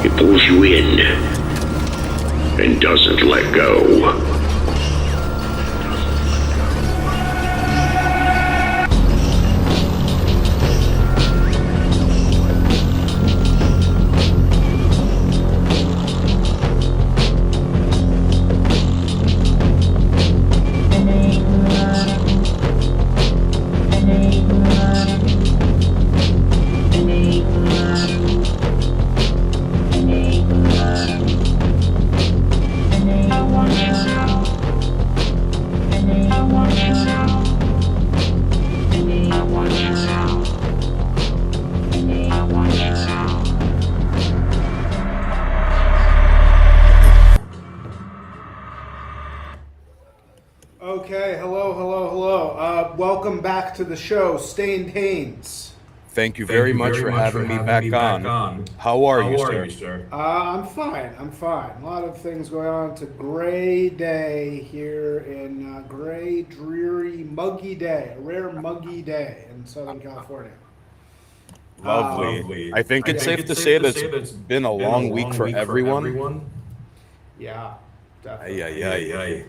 It pulls you in and doesn't let go. Okay, hello. Welcome back to the show, Stained Haynes. Thank you very much for having me back on. How are you, sir? I'm fine. A lot of things going on. It's a gray day here in gray, dreary, muggy day. A rare muggy day in Southern California. Lovely. I think it's safe to say that it's been a long week for everyone. Yeah, definitely. Ay.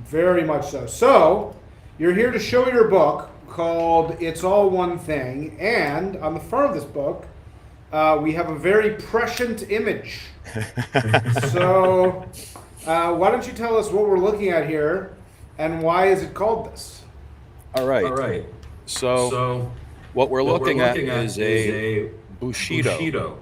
Very much so. So, you're here to show your book called It's All One Thing, and on the front of this book, we have a very prescient image. So, why don't you tell us what we're looking at here, and why is it called this? All right. So what we're looking at is a Bushido,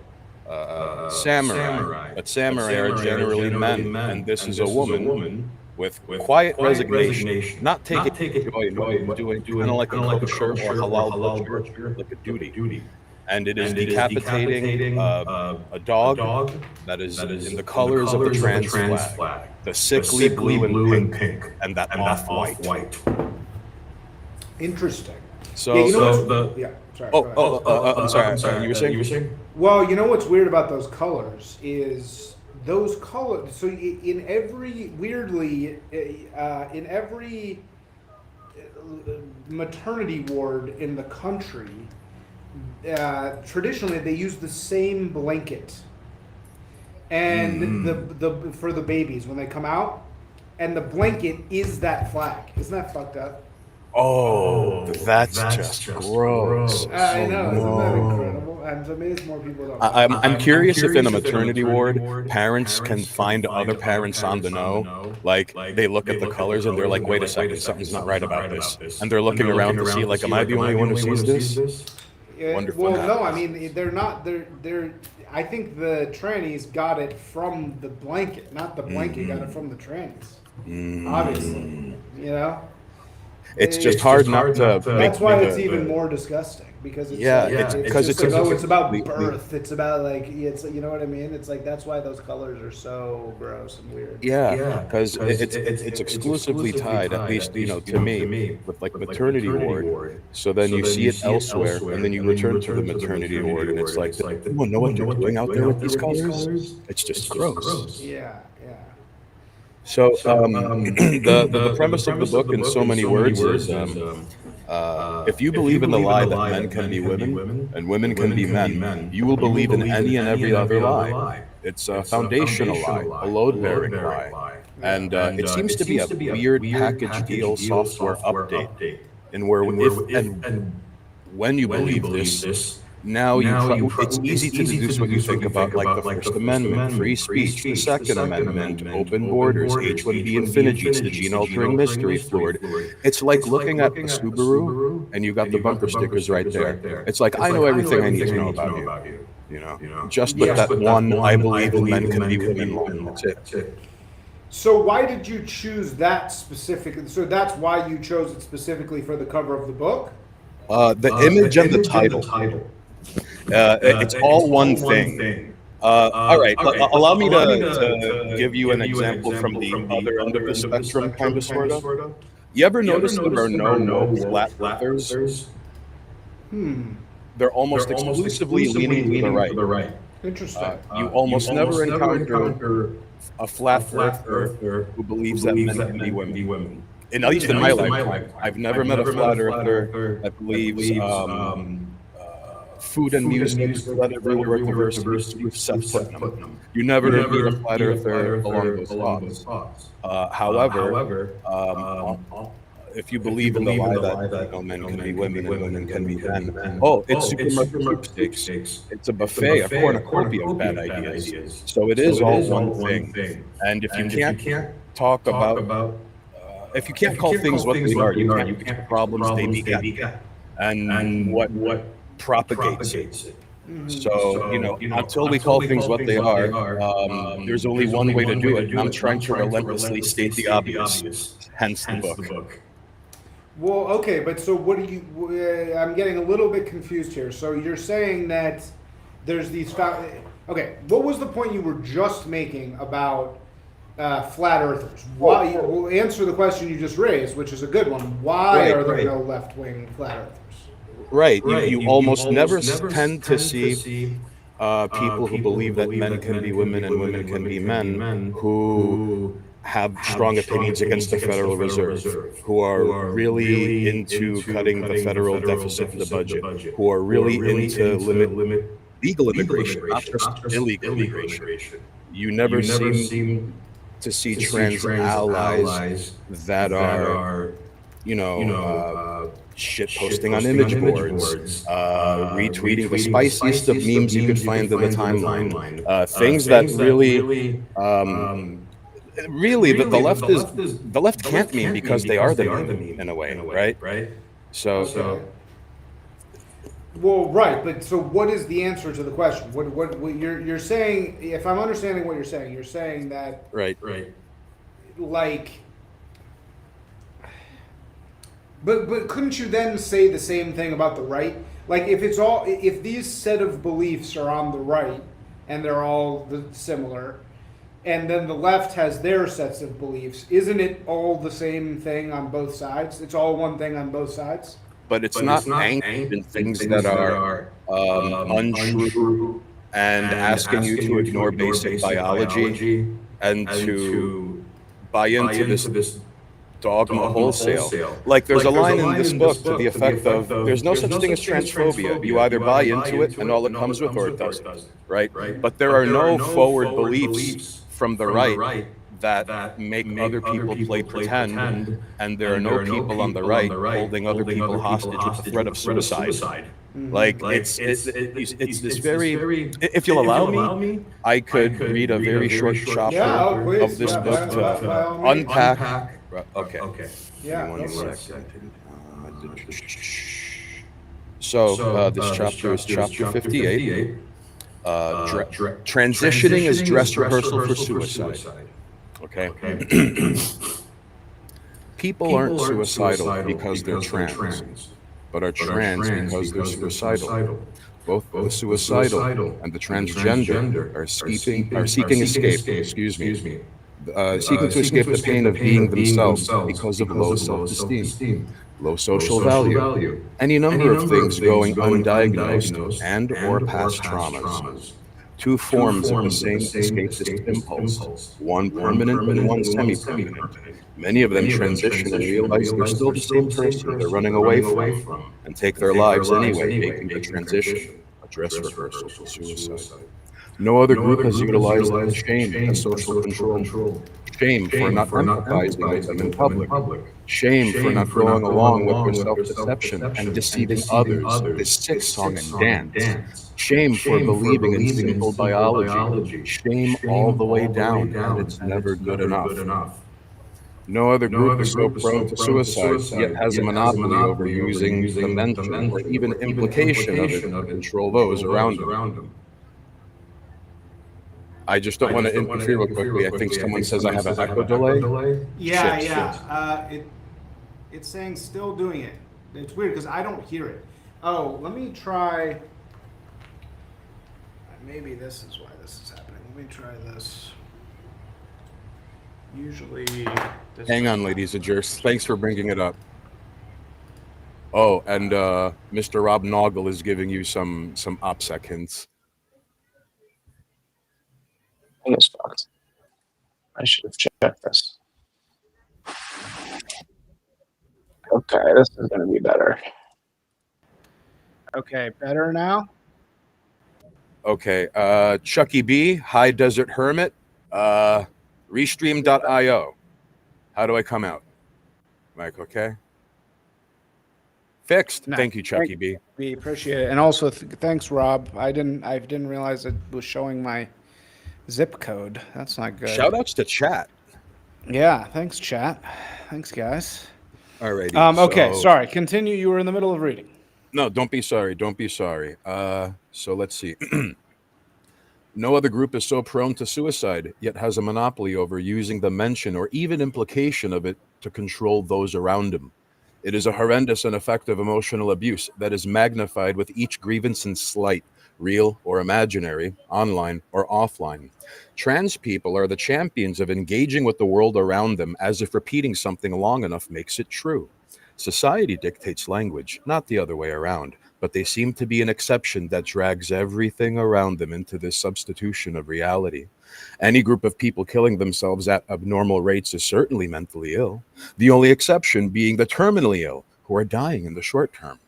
samurai. But samurai are generally men, and this is a woman with quiet resignation, not taking joy, but doing kind of like a kosher or halal butcher, like a duty. And it is decapitating a dog that is in the colors of the trans flag, the sickly blue and pink, and that off-white. Interesting. So, I'm sorry. You were saying? Well, you know what's weird about those colors is those colors. So in every maternity ward in the country, traditionally they use the same blanket, and the for the babies when they come out, and the blanket is that flag. Isn't that fucked up? Oh, that's just gross. I know, isn't that incredible? I'm amazed more people don't. I'm curious if in a maternity ward, parents can find other parents on the know. Like, they look at the colors and they're like, wait a second, something's not right about this. And they're looking around to see, like, am I the only one who sees this? Wonderful. Well, no, I mean, they're not, they're, I think the trannies got it from the blanket, not the blanket got it from the trannies. Obviously, you know? It's just hard not to make. That's why it's even more disgusting, because it's about birth. It's about you know what I mean. It's like that's why those colors are so gross and weird. Yeah, because it's exclusively tied, at least to me, with like maternity ward. So then you see it elsewhere, and then you return to the maternity ward, and it's like, anyone know what they're doing out there with these colors? It's just gross. Yeah. So the premise of the book, in so many words, is if you believe in the lie that men can be women and women can be men, you will believe in any and every other lie. It's a foundational lie, a load-bearing lie. And it seems to be a weird package deal software update, in where if and when you believe this, now it's easy to deduce what you think about, like the First Amendment, free speech, the Second Amendment, open borders, H-1B infinities, the gene-altering mystery fluid. It's like looking at a Subaru, and you got the bumper stickers right there. It's like, I know everything I need to know about you. Just with that one, I believe in men can be women line. That's it. So why did you choose that specific? So that's why you chose it specifically for the cover of the book? The image and the title. It's all one thing. All right, allow me to give you an example from the other end of the spectrum, kind of, sort of. You ever notice there are no flat earthers? They're almost exclusively leaning to the right. Interesting. You almost never encounter a flat earther who believes that men can be women. At least in my lifetime, I've never met a flat earther that believes Food and music spread everywhere at diversity with Seth Putnam. You never meet a flat earther along those thoughts. However, if you believe in the lie that men can be women and women can be men, oh, it's supermarket sweepstakes. It's a buffet, a cornucopia of bad ideas. So it is all one thing. And if you can't talk about, if you can't call things what they are, you can't fix the problems they beget and what propagates it. So, until we call things what they are, there's only one way to do it. And I'm trying to relentlessly state the obvious, hence the book. Well, okay, but so what do you? I'm getting a little bit confused here. So you're saying that there's these. Okay, what was the point you were just making about flat earthers? Why? We'll answer the question you just raised, which is a good one. Why are there no left wing flat earthers? Right. You almost never tend to see people who believe that men can be women and women can be men who have strong opinions against the Federal Reserve, who are really into cutting the federal deficit in the budget, who are really into limit legal immigration, not just illegal immigration. You never seem to see trans allies that are, shit posting on image boards, retweeting the spiciest of memes you could find in the timeline, things that really the left can't meme because they are the meme in a way, right? So Okay. Well, right, but so what is the answer to the question? What you're saying? If I'm understanding what you're saying that right. like. But couldn't you then say the same thing about the right? Like if these set of beliefs are on the right and they're all similar, and then the left has their sets of beliefs, isn't it all the same thing on both sides? It's all one thing on both sides. But it's not anchored in things that are untrue and asking you to ignore basic biology and to buy into this dogma wholesale. Like there's a line in this book to the effect of there's no such thing as transphobia. You either buy into it and all it comes with or it doesn't, right? But there are no forward beliefs from the right that make other people play pretend, and there are no people on the right holding other people hostage with the threat of suicide. Like it's this very. If you'll allow me, I could read a very short chapter of this book to unpack. Okay. Yeah. Give me 1 second. So this chapter is chapter 58. Transitioning is dress rehearsal for suicide. Okay. People aren't suicidal because they're trans, but are trans because they're suicidal. Both the suicidal and the transgender are seeking escape. Excuse me. Seeking to escape the pain of being themselves because of low self-esteem, low social value, any number of things going undiagnosed and or past traumas. Two forms of the same escapist impulse, one permanent and one semi-permanent. Many of them transition and realize they're still the same person they're running away from and take their lives anyway, making the transition a dress rehearsal for suicide. No other group has utilized shame as social control. Shame for not empathizing with them in public. Shame for not going along with their self-deception and deceiving others, this sick song and dance. Shame for believing in simple biology. Shame all the way down, and it's never good enough. No other group is so prone to suicide, yet has a monopoly over using the mention or even implication of it to control those around them. I just don't want to interfere real quickly. I think someone says I have an echo delay. Yeah. It's saying still doing it. It's weird because I don't hear it. Oh, let me try. Maybe this is why this is happening. Let me try this. Usually. Hang on, ladies and gents. Thanks for bringing it up. Oh, and Mr. Rob Noggle is giving you some OPSEC hints. This box. I should have checked this. Okay, this is going to be better. Okay, better now? Okay, Chucky B, High Desert Hermit, Restream.io. How do I come out? Mike, okay? Fixed. No. Thank you, Chucky B. We appreciate it. And also thanks, Rob. I didn't realize it was showing my zip code. That's not good. Shout outs to chat. Yeah, thanks, chat. Thanks, guys. Alrighty. Okay, So, sorry. Continue. You were in the middle of reading. no, don't be sorry. Don't be sorry. So let's see. No other group is so prone to suicide, yet has a monopoly over using the mention or even implication of it to control those around him. It is a horrendous and effective emotional abuse that is magnified with each grievance and slight, real or imaginary, online or offline. Trans people are the champions of engaging with the world around them as if repeating something long enough makes it true. Society dictates language, not the other way around, but they seem to be an exception that drags everything around them into this substitution of reality. Any group of people killing themselves at abnormal rates is certainly mentally ill, the only exception being the terminally ill, who are dying in the short term.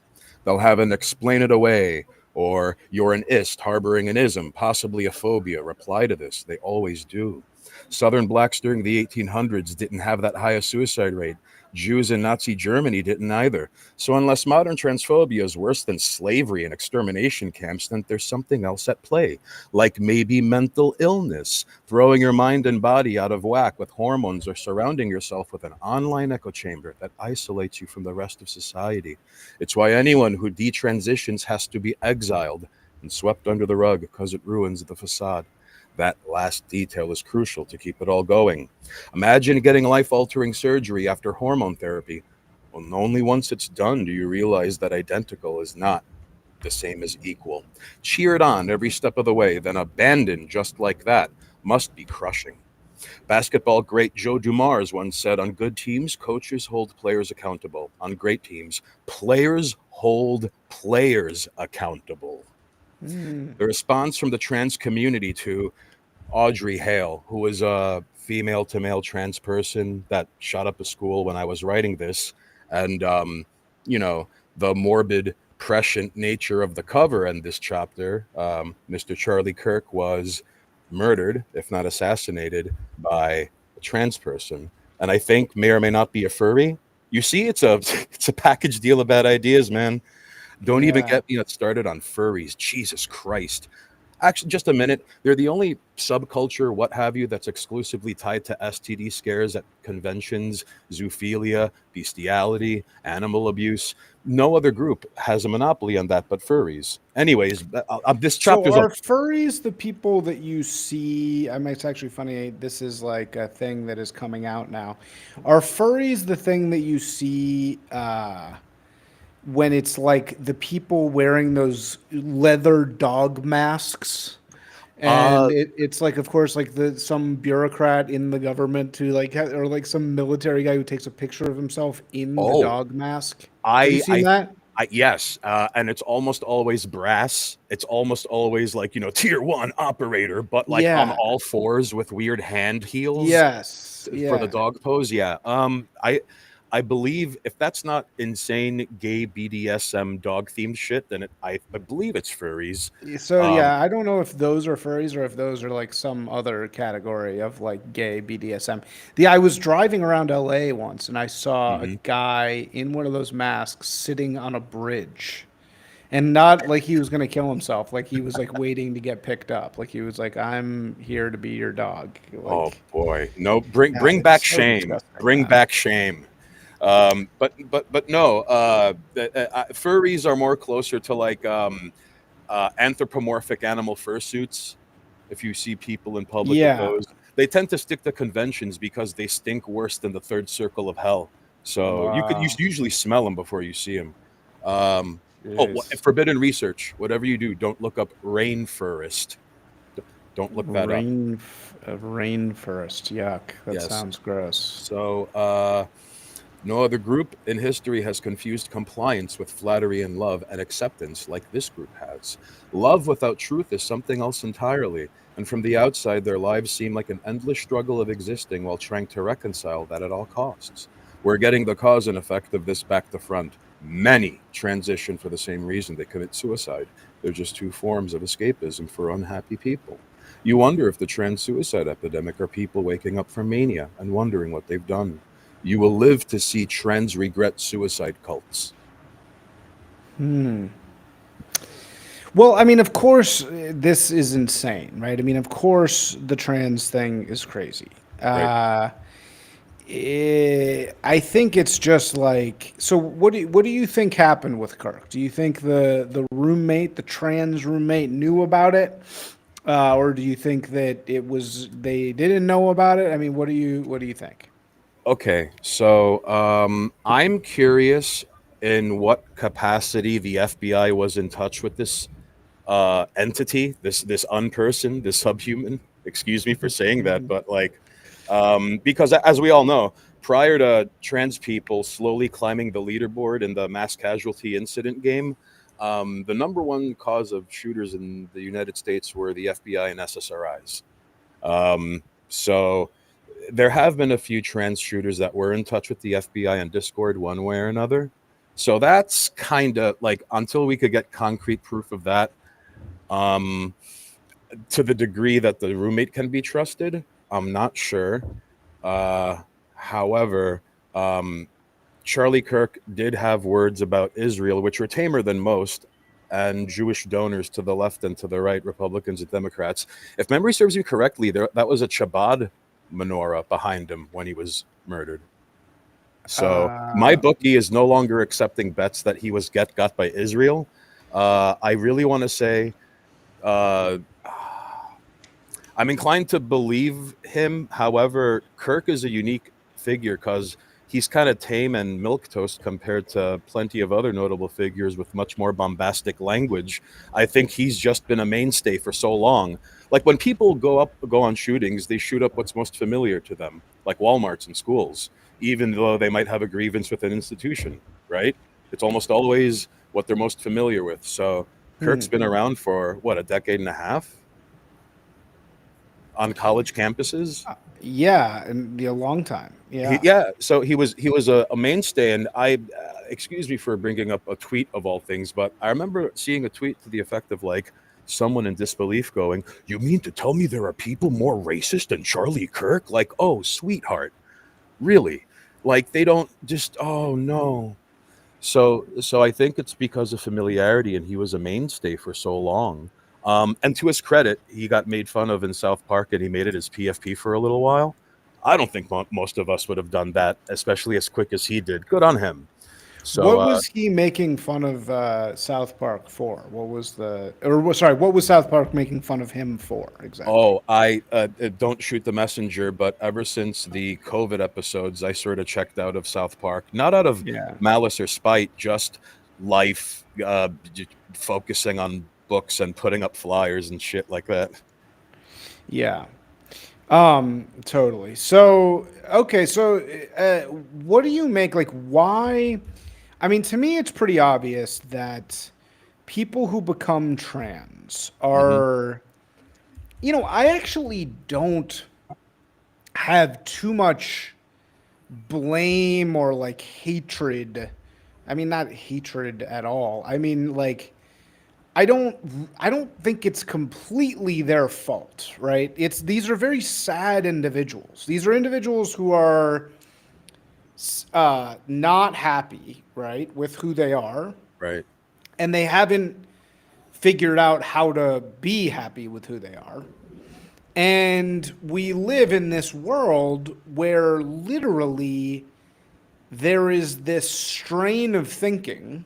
They'll have an explain it away, or you're an ist harboring an ism, possibly a phobia, reply to this. They always do. Southern blacks during the 1800s didn't have that high a suicide rate. Jews in Nazi Germany didn't either. So unless modern transphobia is worse than slavery and extermination camps, then there's something else at play, like maybe mental illness, throwing your mind and body out of whack with hormones, or surrounding yourself with an online echo chamber that isolates you from the rest of society. It's why anyone who detransitions has to be exiled and swept under the rug because it ruins the facade. That last detail is crucial to keep it all going. Imagine getting life-altering surgery after hormone therapy. Well, only once it's done do you realize that identical is not the same as equal. Cheered on every step of the way, then abandoned just like that must be crushing. Basketball great Joe Dumars once said, on good teams, coaches hold players accountable. On great teams, players hold players accountable. The response from the trans community to Audrey Hale, who was a female to male trans person that shot up a school when I was writing this, and you know, the morbid, prescient nature of the cover in this chapter. Mr. Charlie Kirk was murdered, if not assassinated, by a trans person, and I think may or may not be a furry. You see, it's a it's a package deal of bad ideas, man. Don't even Yeah. get me started on furries. Jesus Christ. Actually, just a minute. They're the only subculture, what have you, that's exclusively tied to STD scares at conventions, zoophilia, bestiality, animal abuse. No other group has a monopoly on that but furries. Anyways, this So chapter's are furries the people that you see? I mean, it's actually funny. This is like a thing that is coming out now. Are furries the thing that you see when it's like the people wearing those leather dog masks? uh And it's like, of course, like some bureaucrat in the government to like, or like some military guy who takes a picture of himself in the oh, dog mask. Have you I seen I that? yes, and it's almost always brass. It's almost always like, tier one operator, but like on Yeah. all fours with weird hand heels Yes. for the Yeah. dog pose. Yeah. I believe if that's not insane gay BDSM dog themed shit, then I believe it's furries. So Um, yeah, I don't know if those are furries or if those are like some other category of like gay BDSM. I was driving around LA once and I saw a mhm. guy in one of those masks sitting on a bridge. And not like he was gonna kill himself, like he was like waiting to get picked up. Like he was like, I'm here to be your dog. Oh Like, boy, no, yeah, bring back it's so shame. disgusting, Bring man. back shame. But no, furries are more closer to like anthropomorphic animal fursuits. If you see people in public with Yeah. those, they tend to stick to conventions because they stink worse than the third circle of hell. So you Wow. usually smell them before you see them. Jeez. Forbidden research. Whatever you do, don't look up rainforest. Don't look that up. Rainforest. Yuck. That Yes. sounds gross. So no other group in history has confused compliance with flattery and love and acceptance like this group has. Love without truth is something else entirely, and from the outside, their lives seem like an endless struggle of existing while trying to reconcile that at all costs. We're getting the cause and effect of this back to front. Many transition for the same reason. They commit suicide. They're just two forms of escapism for unhappy people. You wonder if the trans suicide epidemic are people waking up from mania and wondering what they've done. You will live to see trans regret suicide cults. Well, I mean, of course, this is insane, right? I mean, of course, the trans thing is crazy. Right. I think it's just like, so what do you think happened with Kirk? Do you think the roommate, the trans roommate, knew about it, or do you think that it was they didn't know about it? I mean, what do you think? Okay, so I'm curious in what capacity the FBI was in touch with this entity, this unperson, this subhuman. Excuse me for saying that, but like, because as we all know, prior to trans people slowly climbing the leaderboard in the mass casualty incident game, the number one cause of shooters in the United States were the FBI and SSRIs. So there have been a few trans shooters that were in touch with the FBI on Discord one way or another. So that's kind of like until we could get concrete proof of that, um, to the degree that the roommate can be trusted, I'm not sure. However, um, Charlie Kirk did have words about Israel, which were tamer than most, and Jewish donors to the left and to the right, Republicans and Democrats. If memory serves you correctly, that was a Chabad menorah behind him when he was murdered. So my Uh, bookie is no longer accepting bets that he was got by Israel. I really want to say uh, I'm inclined to believe him. However, Kirk is a unique figure because he's kind of tame and milquetoast compared to plenty of other notable figures with much more bombastic language. I think he's just been a mainstay for so long. Like when people go on shootings, they shoot up what's most familiar to them, like Walmarts and schools, even though they might have a grievance with an institution, right? It's almost always what they're most familiar with. So Kirk's been around for what, a decade and a half on college campuses. yeah, and a long time. Yeah. Yeah, so he was a mainstay, and excuse me for bringing up a tweet of all things, but I remember seeing a tweet to the effect of like someone in disbelief going, "You mean to tell me there are people more racist than Charlie Kirk?" Like, oh, sweetheart, really? Like they don't just, oh no. So I think it's because of familiarity, and he was a mainstay for so long. And to his credit, he got made fun of in South Park, and he made it his PFP for a little while. I don't think most of us would have done that, especially as quick as he did. Good on him. So, What was he making fun of South Park for? What was sorry, what was South Park making fun of him for exactly? I don't shoot the messenger, but ever since the COVID episodes, I sort of checked out of South Park, not out of Yeah. malice or spite, just life, focusing on books and putting up flyers and shit like that. Yeah. Totally. So, okay, so what do you make like why I mean, to me it's pretty obvious that people who become trans Hmm. are I actually don't have too much blame or like hatred. I mean, not hatred at all. I mean, like I don't I don't think it's completely their fault, right? It's these are very sad individuals. These are individuals who are not happy, right, with who they are, Right. and they haven't figured out how to be happy with who they are. And we live in this world where literally there is this strain of thinking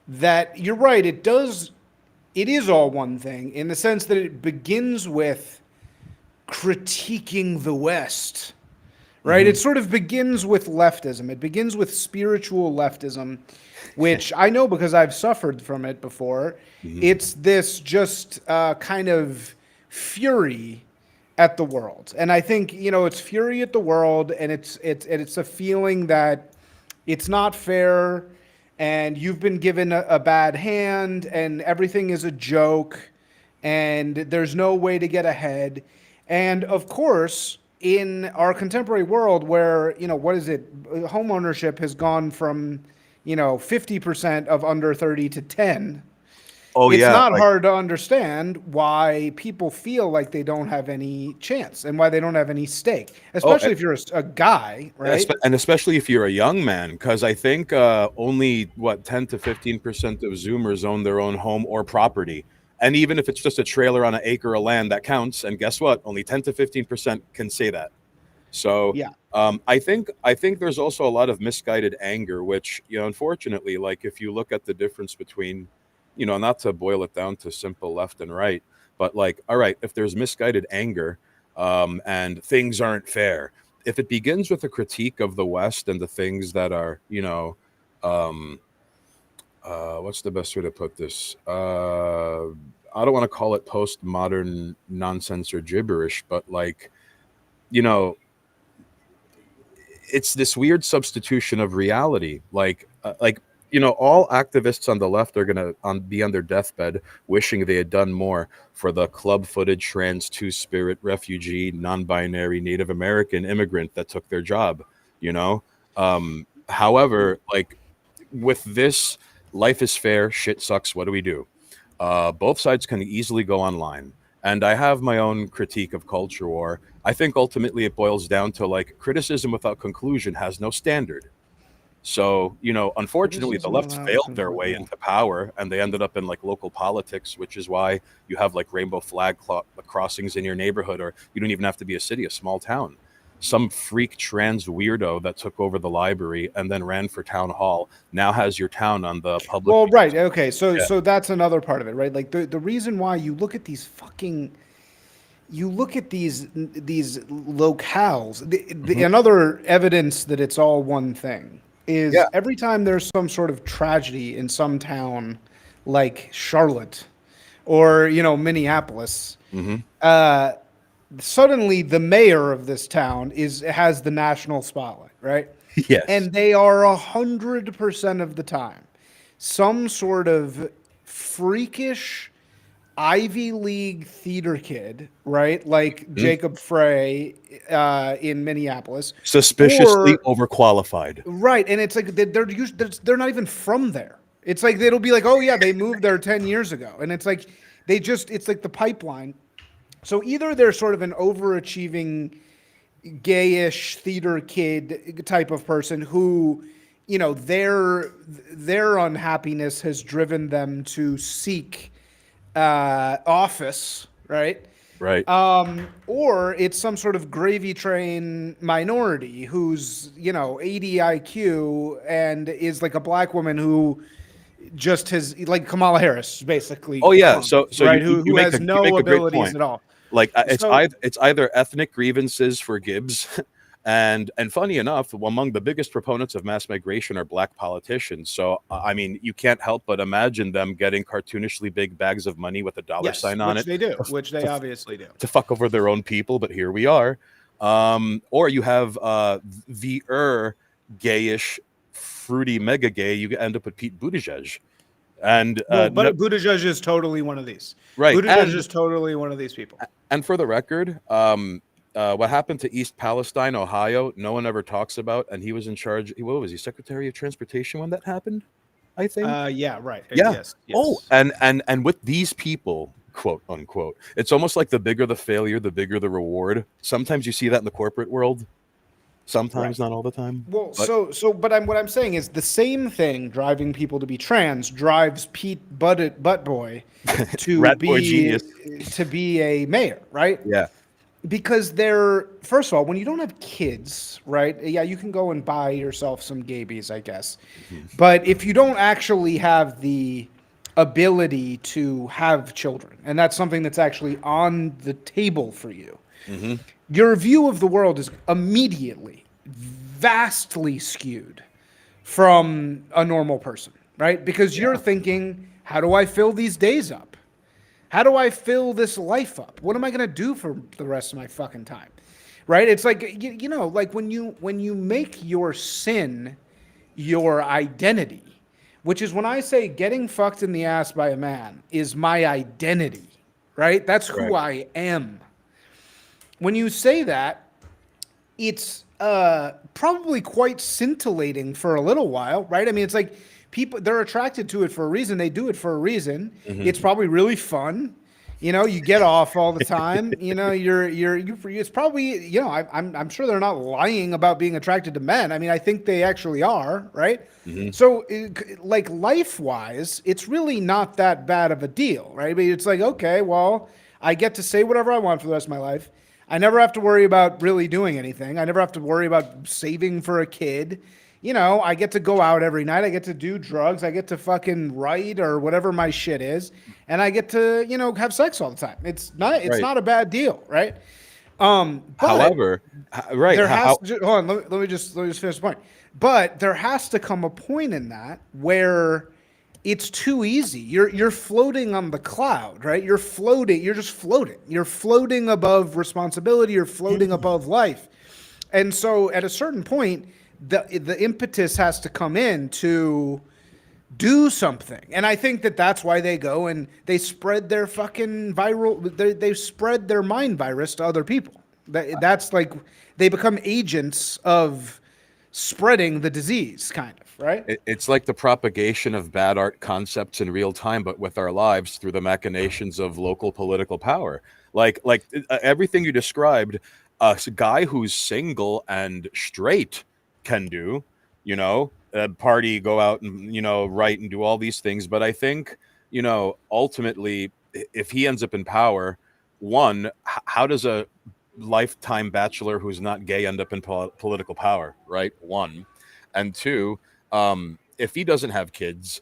that you're right, it is all one thing in the sense that it begins with critiquing the West, right? Hmm. It sort of begins with leftism. It begins with spiritual leftism, which I know because I've suffered from it before. Hmm. It's this just kind of fury at the world, and I think it's fury at the world, and it's a feeling that it's not fair, and you've been given a bad hand, and everything is a joke, and there's no way to get ahead. And of course, in our contemporary world where, what is it? Home ownership has gone from, 50% of under 30 to 10, Oh it's yeah, not like hard to understand why people feel like they don't have any chance and why they don't have any stake, oh, especially if you're a guy, right? and especially if you're a young man, because I think only 10 to 15% of Zoomers own their own home or property, and even if it's just a trailer on an acre of land, that counts. And guess what? Only 10 to 15% can say that. So Yeah. I think there's also a lot of misguided anger, which unfortunately, like if you look at the difference between, not to boil it down to simple left and right, but like, all right, if there's misguided anger, and things aren't fair, if it begins with a critique of the West and the things that are, um, what's the best way to put this? I don't want to call it postmodern nonsense or gibberish, but like, you know, it's this weird substitution of reality. All activists on the left are gonna be on their deathbed wishing they had done more for the club-footed trans two-spirit refugee non-binary Native American immigrant that took their job. you know However, like, with this, life is fair, shit sucks, what do we do? Both sides can easily go online. And I have my own critique of culture war. I think ultimately it boils down to like criticism without conclusion has no standard. So, unfortunately, the Criticism left's without failed their way conclusion. into power and they ended up in like local politics, which is why you have like rainbow flag crossings in your neighborhood, or you don't even have to be a city, a small town. Some freak trans weirdo that took over the library and then ran for town hall now has your town on the public. Well, right. Okay. So Yeah. so that's another part of it, right? Like the reason why you look at these locales. Mhm. Another evidence that it's all one thing is Yeah. every time there's some sort of tragedy in some town, like Charlotte or Minneapolis. Hmm. Uh, Suddenly the mayor of this town has the national spotlight, right? Yes. And they are 100% of the time some sort of freakish Ivy League theater kid, right? Like Mhm. Jacob Frey in Minneapolis, Suspiciously or overqualified. right, and it's like they're not even from there. It's like it'll be like, oh yeah, they moved there 10 years ago, and it's like it's like the pipeline. So either they're sort of an overachieving gayish theater kid type of person who, their unhappiness has driven them to seek office, right? Right. Or it's some sort of gravy train minority who's 80 IQ and is like a black woman who just has, like Kamala Harris basically Oh yeah. cloned, So right? you Who make has you make no a great abilities point. at all. Like, So it's either ethnic grievances for Gibbs, and funny enough, among the biggest proponents of mass migration are black politicians. So I mean, you can't help but imagine them getting cartoonishly big bags of money with a dollar yes, sign on which it they do, to, which they to, obviously do. to fuck over their own people. But here we are. Or you have the gayish, fruity mega gay. You end up with Pete Buttigieg, and Well, no, but Buttigieg is totally one of these. right. Buttigieg is totally one of these people. And for the record, what happened to East Palestine, Ohio, no one ever talks about. And he was in charge. What was he? Secretary of Transportation when that happened, I think. Yeah, right. Yeah. Yes, Oh, yes. and with these people, quote unquote, it's almost like the bigger the failure, the bigger the reward. Sometimes you see that in the corporate world. Right. Sometimes, not all the time. Well, But but what I'm saying is the same thing driving people to be trans drives Pete Butt Boy to Rat Boy Genius. be a mayor, right? Yeah. Because they're, first of all, when you don't have kids, right? Yeah, you can go and buy yourself some gabies, I guess. Mhm. But if you don't actually have the ability to have children, and that's something that's actually on the table for you, Mhm. your view of the world is immediately vastly skewed from a normal person, right? Because you're thinking, how do I fill these days up? How do I fill this life up? What am I going to do for the rest of my fucking time? Right? It's like like when you make your sin your identity, which is when I say getting fucked in the ass by a man is my identity, right? That's who Correct. I am. When you say that, it's probably quite scintillating for a little while, right? I mean, it's like people, they're attracted to it for a reason. They do it for a reason. It's probably really fun. You get off all the time. It's probably, I'm sure they're not lying about being attracted to men. I mean, I think they actually are, right? So, like life wise, it's really not that bad of a deal, right? I mean, it's like, okay, well, I get to say whatever I want for the rest of my life. I never have to worry about really doing anything. I never have to worry about saving for a kid. I get to go out every night. I get to do drugs. I get to fucking write or whatever my shit is, and I get to have sex all the time. It's Right. not a bad deal, right? But However, right. there has to, hold on. Let me just finish the point. But there has to come a point in that where it's too easy. You're floating on the cloud, right? You're floating. You're just floating. You're floating above responsibility. You're floating above life. And so at a certain point, the impetus has to come in to do something. And I think that's why they go and they spread their fucking they spread their mind virus to other people. That's like they become agents of spreading the disease, kind of, right? It's like the propagation of bad art concepts in real time, but with our lives through the machinations of local political power. Like everything you described, a guy who's single and straight can do, party, go out and, write and do all these things. But I think, ultimately, if he ends up in power, one, how does a lifetime bachelor who's not gay end up in political power, right? One. And two, if he doesn't have kids,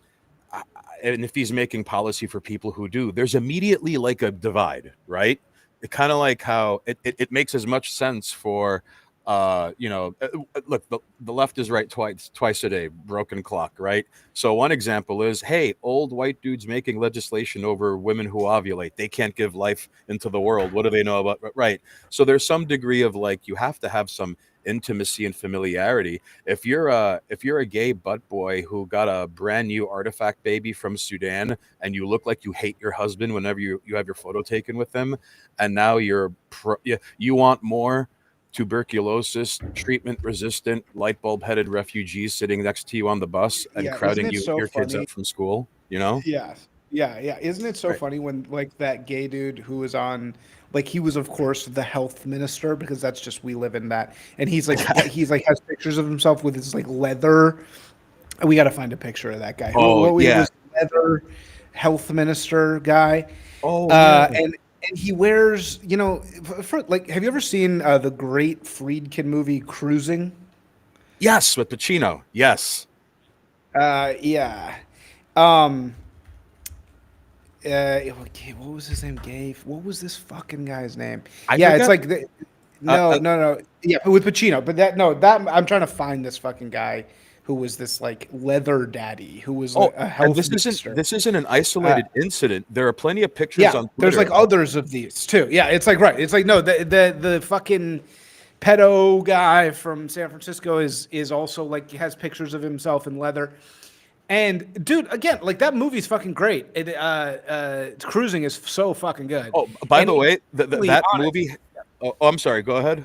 and if he's making policy for people who do, there's immediately like a divide, right? It kind of like how it makes as much sense for look, the left is right twice a day, broken clock, right? So one example is, hey, old white dudes making legislation over women who ovulate, they can't give life into the world, what do they know about, right? So there's some degree of like, you have to have some intimacy and familiarity. If you're a gay butt boy who got a brand new artifact baby from Sudan and you look like you hate your husband whenever you have your photo taken with him, and now you want more tuberculosis treatment resistant light bulb headed refugees sitting next to you on the bus and crowding your kids up from school, Yeah. Yeah. Isn't it so Right. funny when like that gay dude who was on, like he was of course the health minister, because that's just, we live in that. And he's like has pictures of himself with his like leather. We got to find a picture of that guy. Oh, He yeah. was leather health minister guy. Oh, yeah. And he wears, like, have you ever seen the great Friedkin movie Cruising? Yes, with Pacino. Yes. Yeah. Um, okay, what was his name? What was this fucking guy's name? I Yeah, forget. it's like no. Yeah, but with Pacino. But that I'm trying to find this fucking guy who was this like leather daddy who was Oh, a and health this minister. isn't an isolated incident. There are plenty of pictures Yeah, on there's Twitter. like others of these too. Yeah, it's like right. It's like no, the fucking pedo guy from San Francisco is also like has pictures of himself in leather. And dude, again, like that movie's fucking great. Cruising is so fucking good. Oh, by And the it's way, really that honest. movie. Oh, I'm sorry. Go ahead.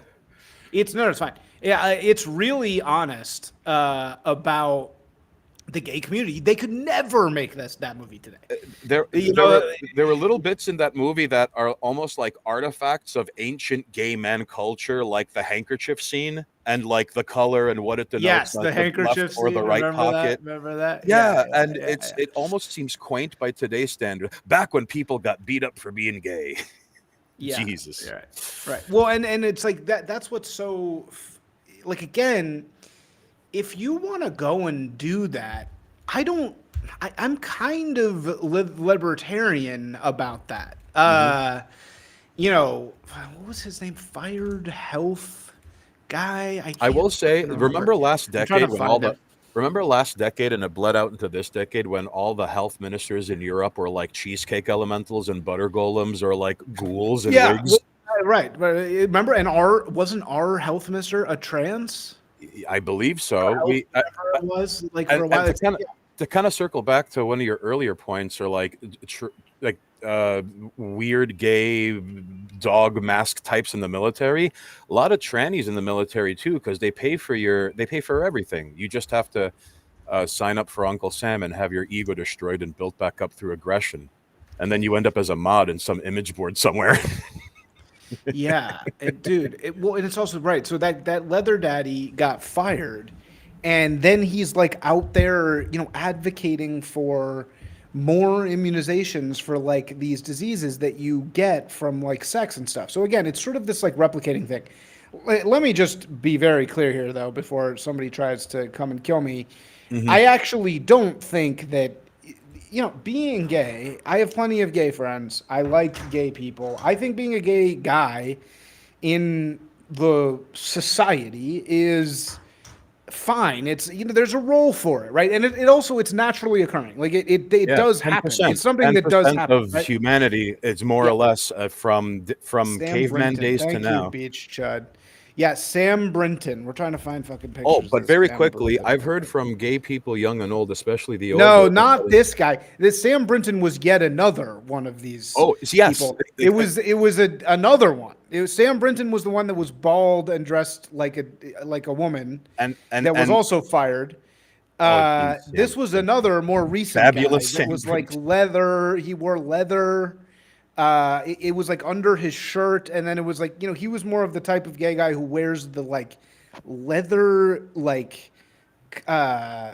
It's fine. Yeah, it's really honest about the gay community. They could never make that movie today. There You there know, were little bits in that movie that are almost like artifacts of ancient gay men culture, like the handkerchief scene and like the color and what it denotes yes, on the the handkerchief left or scene. the right Remember pocket. that? Remember that? Yeah, and Yeah. it almost seems quaint by today's standard. Back when people got beat up for being gay. Yeah. Jesus. Right. Well, and it's like that's what's so like again, if you want to go and do that, I'm kind of libertarian about that. What was his name? Fired Health guy. I I can't will say, fucking remember. remember last I'm trying decade to when find it. remember last decade and it bled out into this decade when all the health ministers in Europe were like cheesecake elementals and butter golems or like ghouls and Yeah, wigs. right. But remember, and wasn't our health minister a trans? I believe so. Whatever it was like for a And while. to kind of circle back to one of your earlier points, or like weird gay dog mask types in the military. A lot of trannies in the military too, because they pay for everything. You just have to sign up for Uncle Sam and have your ego destroyed and built back up through aggression, and then you end up as a mod in some image board somewhere. Yeah, dude. Well, and it's also right. So that leather daddy got fired, and then he's like out there, advocating for more immunizations for like these diseases that you get from like sex and stuff. So again, it's sort of this like replicating thing. Let me just be very clear here, though, before somebody tries to come and kill me. Mhm. I actually don't think that, being gay, I have plenty of gay friends. I like gay people. I think being a gay guy in the society is fine. It's, there's a role for it, right? And it also, it's naturally occurring. Like it Yeah, does ten happen. percent, It's something ten that does percent happen, of right? humanity is more Yeah. or less from Sam caveman Brinton. days to Thank you, now. Beach Chud. Yeah, Sam Brinton. We're trying to find fucking Oh, pictures but of very Sam quickly, Brinton I've real heard quick. from gay people, young and old, especially the No, older. not this guy. This Sam Brinton was yet another one of these Oh, yes, people. Another one. Sam Brinton was the one that was bald and dressed like a woman and that was also fired. oh, geez, Sam, This was another more recent guy fabulous that Sam was like Brinton. leather. He wore leather. It was like under his shirt, and then it was like, he was more of the type of gay guy who wears the like leather uh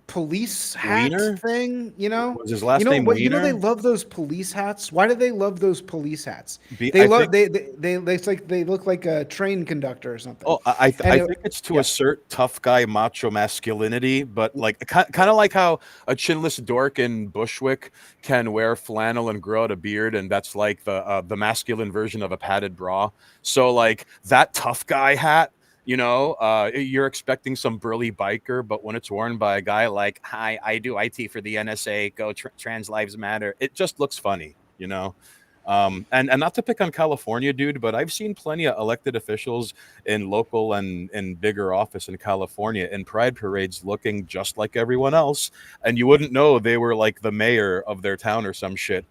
police hat Wiener thing, was his last name. what, they Wiener. love those police hats. Why do they love those police hats? They I love think. it's like they look like a train conductor or something. Oh, And I think it's to yeah. assert tough guy macho masculinity, but like kind of like how a chinless dork in Bushwick can wear flannel and grow out a beard, and that's like the masculine version of a padded bra. So like that tough guy hat, you're expecting some burly biker, but when it's worn by a guy like, "Hi, I do IT for the NSA, go trans lives matter," it just looks funny. And not to pick on California, dude, but I've seen plenty of elected officials in local and in bigger office in California in pride parades looking just like everyone else, and you wouldn't know they were like the mayor of their town or some shit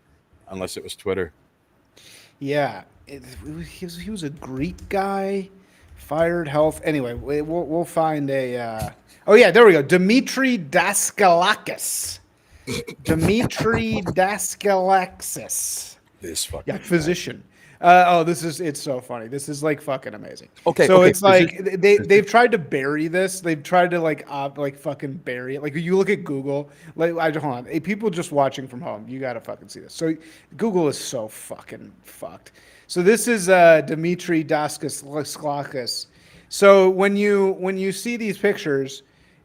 unless it was Twitter. Yeah, he was a Greek guy, fired health. Anyway, we'll find a. Oh yeah, there we go. Dimitri Daskalakis. Dimitri Daskalakis. This fucking Yeah, guy. physician. It's so funny. This is like fucking amazing. Okay, So okay, it's like they've tried to bury this. They've tried to like fucking bury it. Like you look at Google, hold on. Hey, people just watching from home, you gotta fucking see this. So Google is so fucking fucked. So this is Dimitri Daskalakis. So when you see these pictures,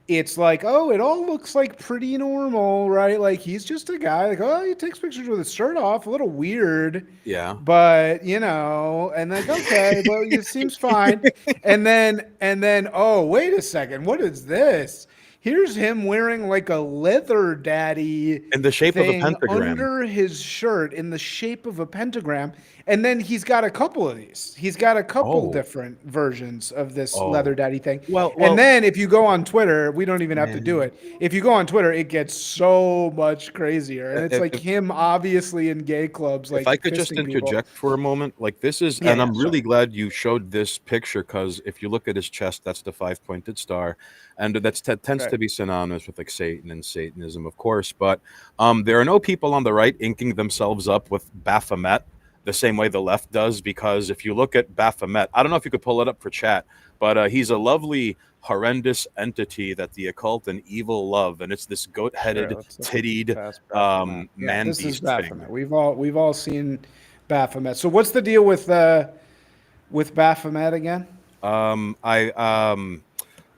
it's like, oh, it all looks like pretty normal, right? Like he's just a guy. Like, oh, he takes pictures with his shirt off, a little weird, Yeah. but and like, okay, well, it seems fine. And then, oh, wait a second, what is this? Here's him wearing like a leather daddy In the shape of a thing pentagram. under his shirt in the shape of a pentagram. And then he's got a couple of these. He's got a couple Oh. different versions of this Oh. leather daddy thing. Well, And then if you go on Twitter, we don't even have to do man. it. If you go on Twitter, it gets so much crazier. And it's like If, him obviously in gay clubs, like if I could just fisting people. interject for a moment, like this is, Yeah, and I'm yeah, really sorry. glad you showed this picture because if you look at his chest, that's the 5-pointed star, and that tends Right. to be synonymous with like Satan and Satanism, of course. But there are no people on the right inking themselves up with Baphomet the same way the left does, because if you look at Baphomet, I don't know if you could pull it up for chat, but he's a lovely, horrendous entity that the occult and evil love, and it's this goat-headed, Sure, let's tittied pass Baphomet. Yeah, man this is beast Baphomet. thing. We've all seen Baphomet. So what's the deal with Baphomet again? Oh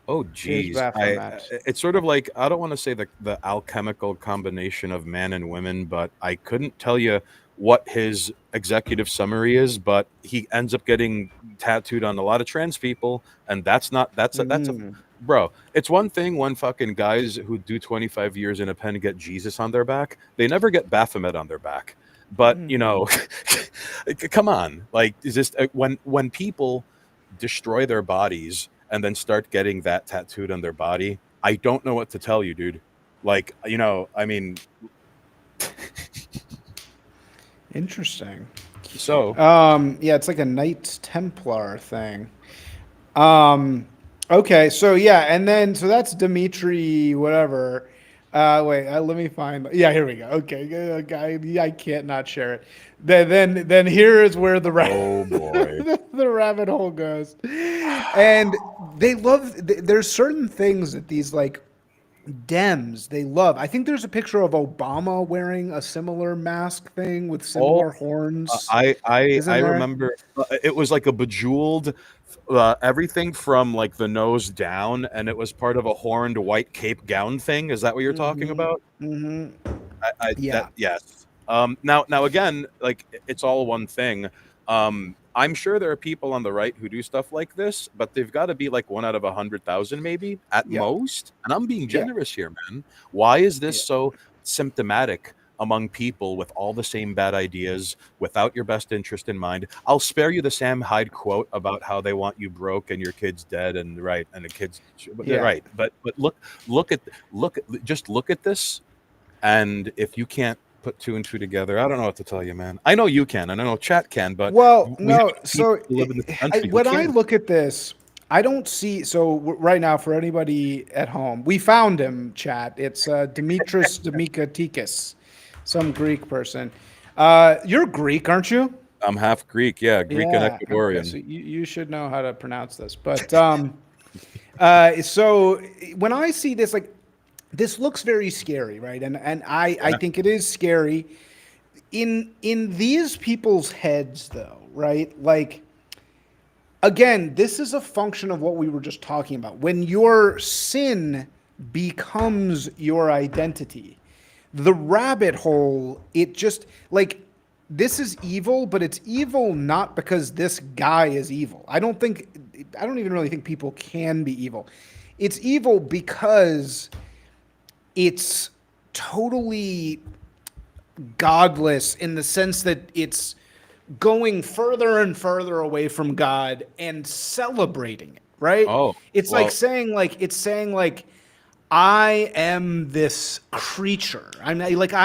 Here's geez, Baphomet. it's sort of like, I don't want to say the alchemical combination of man and women, but I couldn't tell you what his executive summary is, but he ends up getting tattooed on a lot of trans people, and that's a bro. It's one thing when fucking guys who do 25 years in a pen get Jesus on their back. They never get Baphomet on their back. But come on, like, is this when people destroy their bodies and then start getting that tattooed on their body? I don't know what to tell you, dude. Like, I mean, Interesting. So, Yeah, it's like a Knights Templar thing. Um, okay, so yeah, and then so that's Dimitri, whatever. Wait, let me find. Yeah, here we go. Okay, guy, I can't not share it. Then here is where oh boy. the rabbit hole goes, and they love. There's certain things that these like Dems they love. I think there's a picture of Obama wearing a similar mask thing with Oh, similar horns. I Isn't there? remember it was like a bejeweled everything from like the nose down, and it was part of a horned white cape gown thing. Is that what you're talking Mm-hmm. about? Mm-hmm. I that Yeah. yes. Now again, like it's all one thing. I'm sure there are people on the right who do stuff like this, but they've got to be like 1 out of 100,000, maybe at Yeah. most. And I'm being Yeah. generous here, man. Why is this Yeah. so symptomatic among people with all the same bad ideas, without your best interest in mind? I'll spare you the Sam Hyde quote about how they want you broke and your kid's dead, and right, and the kids, Yeah. right. But just look at this, and if you can't put two and two together, I don't know what to tell you, man. I know you can, and I know chat can, but Well, we have no. people So who live in this country who when I can't. look at this, I don't see. So right now, for anybody at home, we found him. Chat. It's Dimitris Demikatikis, some Greek person. You're Greek, aren't you? I'm half Greek, yeah, Greek and Yeah. Okay. So Ecuadorian. you should know how to pronounce this. But so when I see this, like this looks very scary, right? And I Yeah. think it is scary in these people's heads, though, right? Like again, this is a function of what we were just talking about. When your sin becomes your identity, the rabbit hole, it just like this is evil, but it's evil not because this guy is evil. I don't even really think people can be evil. It's evil because it's totally godless in the sense that it's going further and further away from God and celebrating it, right? Oh, It's like well, saying like I am this creature. I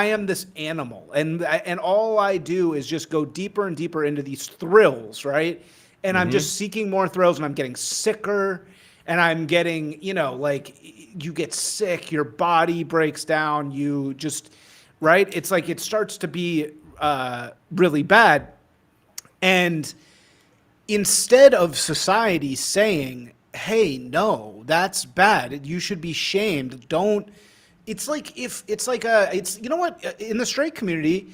am this animal, and all I do is just go deeper and deeper into these thrills, right? And I'm hmm just seeking more thrills, and I'm getting sicker, and I'm getting, like you get sick, your body breaks down, you just, right? It's like it starts to be really bad, and instead of society saying, "Hey, no, that's bad. You should be shamed. Don't." It's like if it's like a it's you know what in the straight community,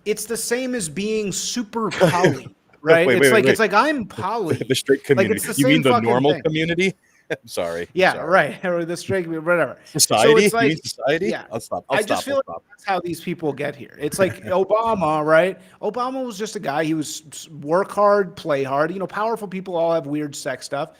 it's the same as being super poly, right? wait, wait, wait, It's wait. like I'm The poly. straight Like community. it's the You mean same the fucking normal thing. community? I'm sorry. I'm Yeah, sorry. right. Or the straight, whatever. So Society? it's You mean like, society? yeah, I'll stop. I'll I just stop. feel I'll like stop. that's how these people get here. It's like Obama, right? Obama was just a guy. He was work hard, play hard. Powerful people all have weird sex stuff,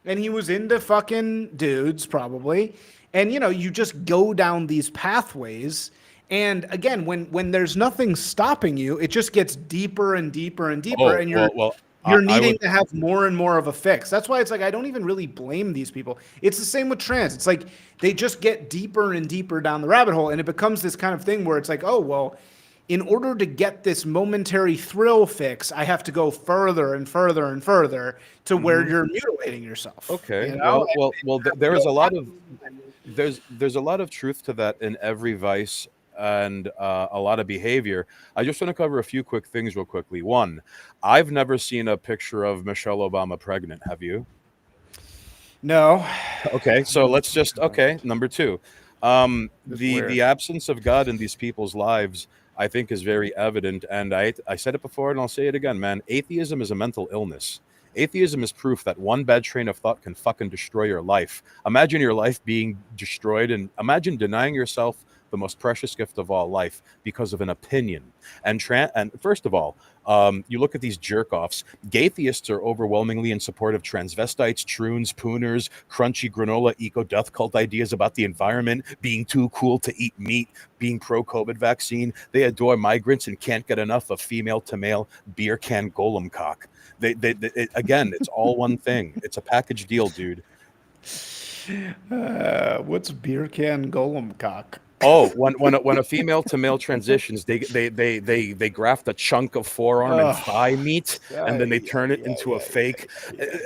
and he was into fucking dudes probably. And you just go down these pathways. And again, when there's nothing stopping you, it just gets deeper and deeper and deeper, Oh, and well, you're I needing would. to have more and more of a fix. That's why it's like I don't even really blame these people. It's the same with trans. It's like they just get deeper and deeper down the rabbit hole, and it becomes this kind of thing where it's like, oh well, in order to get this momentary thrill fix, I have to go further and further and further to where Mhm. you're mutilating yourself. Okay. You know? Well. There You is a don't lot have of there's a lot of truth to that in every vice, and a lot of behavior. I just want to cover a few quick things real quickly. One, I've never seen a picture of Michelle Obama pregnant. Have you? No. Okay, so let's just okay. Number two, Just the weird. absence of God in these people's lives, I think, is very evident. And I said it before, and I'll say it again, man. Atheism is a mental illness. Atheism is proof that one bad train of thought can fucking destroy your life. Imagine your life being destroyed, and imagine denying yourself the most precious gift of all, life, because of an opinion. And first of all, you look at these jerk offs. Gaytheists are overwhelmingly in support of transvestites, troons, pooners, crunchy granola, eco death cult ideas about the environment, being too cool to eat meat, being pro COVID vaccine. They adore migrants and can't get enough of female to male beer can golem cock. Again, it's all one thing. It's a package deal, dude. What's beer can golem cock? Oh, when a female to male transitions, they graft a chunk of forearm and thigh meat, and then they turn it into a fake.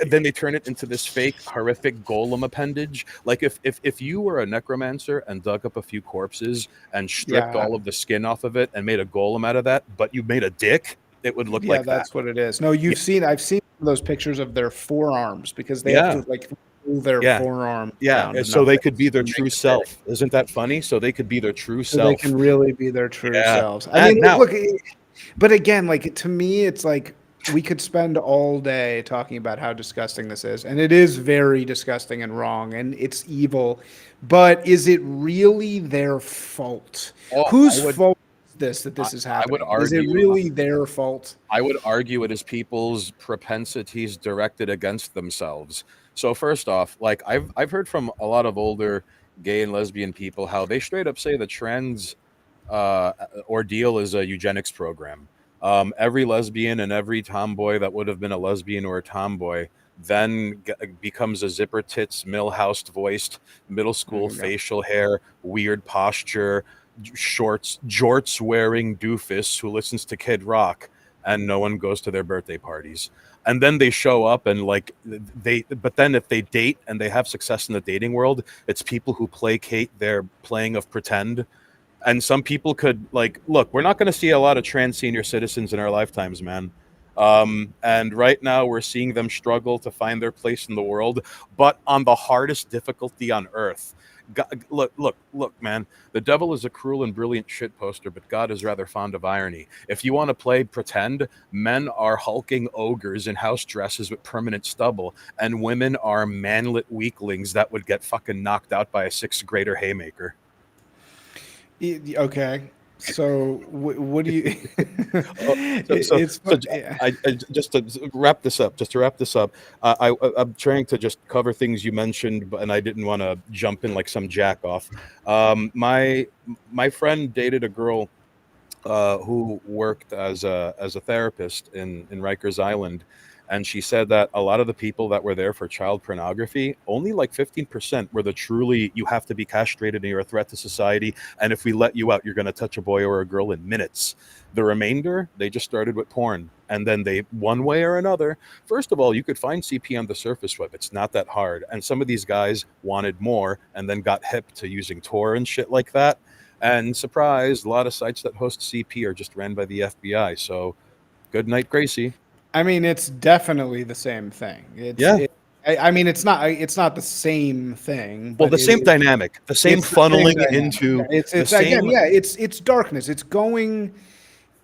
Then they turn it into this fake horrific golem appendage. Like if you were a necromancer and dug up a few corpses and stripped all of the skin off of it and made a golem out of that, but you made a dick, it would look like that. That's what it is. No, I've seen those pictures of their forearms because they have to like pull their forearm down. So they could be their true self. Isn't that funny? So they could be their true self. They can really be their true selves. I mean, look, but again, like to me, it's like we could spend all day talking about how disgusting this is, and it is very disgusting and wrong, and it's evil. But is it really their fault? Whose fault? That this is happening? I would argue, is it really their fault? I would argue it is people's propensities directed against themselves. So first off, like I've heard from a lot of older gay and lesbian people how they straight up say the trans ordeal is a eugenics program. Every lesbian and every tomboy that would have been a lesbian or a tomboy then becomes a zipper tits, millhoused voiced, middle school facial hair, weird posture, jorts wearing doofus who listens to Kid Rock, and no one goes to their birthday parties. And then they show up and but then if they date and they have success in the dating world, it's people who placate their playing of pretend. And some people could look, we're not going to see a lot of trans senior citizens in our lifetimes, man. And right now we're seeing them struggle to find their place in the world, but on the hardest difficulty on earth. God, look, man, the devil is a cruel and brilliant shit poster, but God is rather fond of irony. If you want to play pretend, men are hulking ogres in house dresses with permanent stubble, and women are manlet weaklings that would get fucking knocked out by a sixth grader haymaker. Okay. So what do you? Just to wrap this up. I'm trying to just cover things you mentioned, and I didn't want to jump in like some jack off. My friend dated a girl who worked as a therapist in Rikers Island. And she said that a lot of the people that were there for child pornography, only like 15% were the truly, you have to be castrated and you're a threat to society. And if we let you out, you're going to touch a boy or a girl in minutes. The remainder, they just started with porn. And then they, one way or another, first of all, you could find CP on the surface web. It's not that hard. And some of these guys wanted more and then got hip to using Tor and shit like that. And surprise, a lot of sites that host CP are just ran by the FBI. So good night, Gracie. I mean, it's definitely the same thing. I mean, it's not the same thing. Well, the same dynamic, the same funneling into it's again, it's darkness. It's going.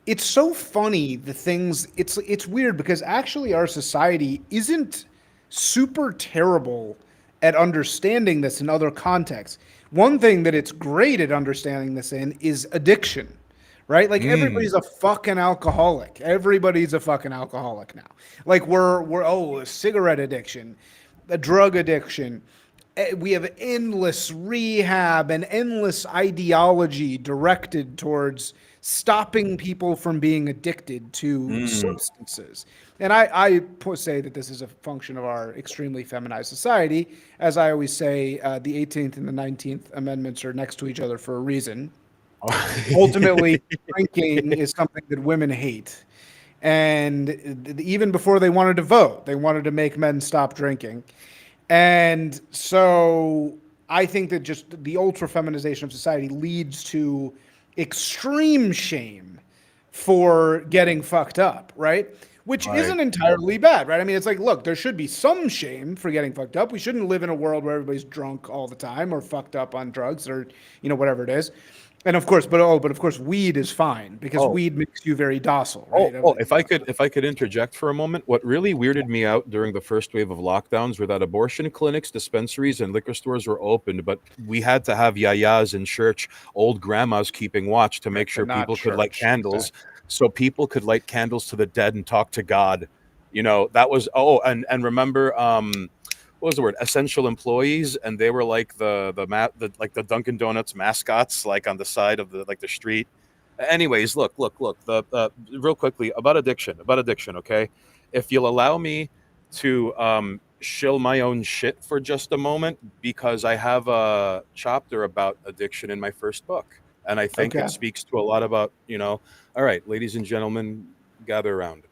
It's so funny. The things. It's weird because actually our society isn't super terrible at understanding this in other contexts. One thing that it's great at understanding this in is addiction. Right? Like everybody's a fucking alcoholic. Everybody's a fucking alcoholic now. Like we're cigarette addiction, a drug addiction. We have endless rehab and endless ideology directed towards stopping people from being addicted to substances. And I say that this is a function of our extremely feminized society. As I always say, the 18th and the 19th Amendments are next to each other for a reason. Ultimately, drinking is something that women hate. And even before they wanted to vote, they wanted to make men stop drinking. And so I think that just the ultra feminization of society leads to extreme shame for getting fucked up, right? Which isn't entirely bad, right? I mean, it's like, look, there should be some shame for getting fucked up. We shouldn't live in a world where everybody's drunk all the time or fucked up on drugs or, whatever it is. And of course, but of course, weed is fine because weed makes you very docile. Right? If I could interject for a moment, what really weirded me out during the first wave of lockdowns were that abortion clinics, dispensaries, and liquor stores were open, but we had to have yayas in church, old grandmas keeping watch to make sure people could light candles, so people could light candles to the dead and talk to God. That was and remember. What was the word? Essential employees, and they were like the Dunkin' Donuts mascots, like on the side of the street. Anyways, look. Real quickly about addiction. Okay, if you'll allow me to shill my own shit for just a moment because I have a chapter about addiction in my first book. And I think Okay. it speaks to a lot about, all right, ladies and gentlemen, gather around.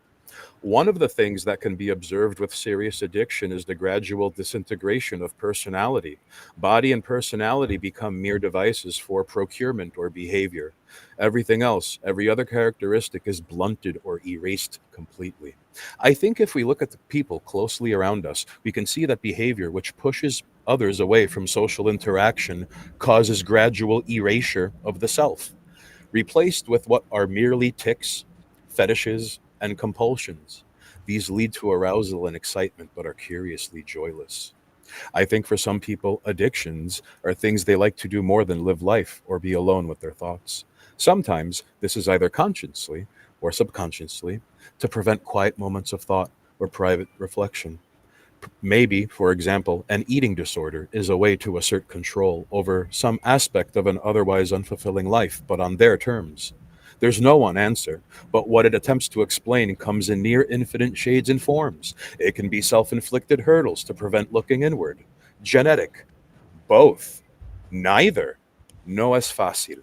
One of the things that can be observed with serious addiction is the gradual disintegration of personality. Body and personality become mere devices for procurement or behavior. Everything else, every other characteristic is blunted or erased completely. I think if we look at the people closely around us, we can see that behavior which pushes others away from social interaction causes gradual erasure of the self, replaced with what are merely tics, fetishes, and compulsions. These lead to arousal and excitement, but are curiously joyless. I think for some people, addictions are things they like to do more than live life or be alone with their thoughts. Sometimes this is either consciously or subconsciously to prevent quiet moments of thought or private reflection. Maybe, for example, an eating disorder is a way to assert control over some aspect of an otherwise unfulfilling life, but on their terms. There's no one answer, but what it attempts to explain comes in near infinite shades and forms. It can be self inflicted hurdles to prevent looking inward, genetic, both, neither, no es fácil.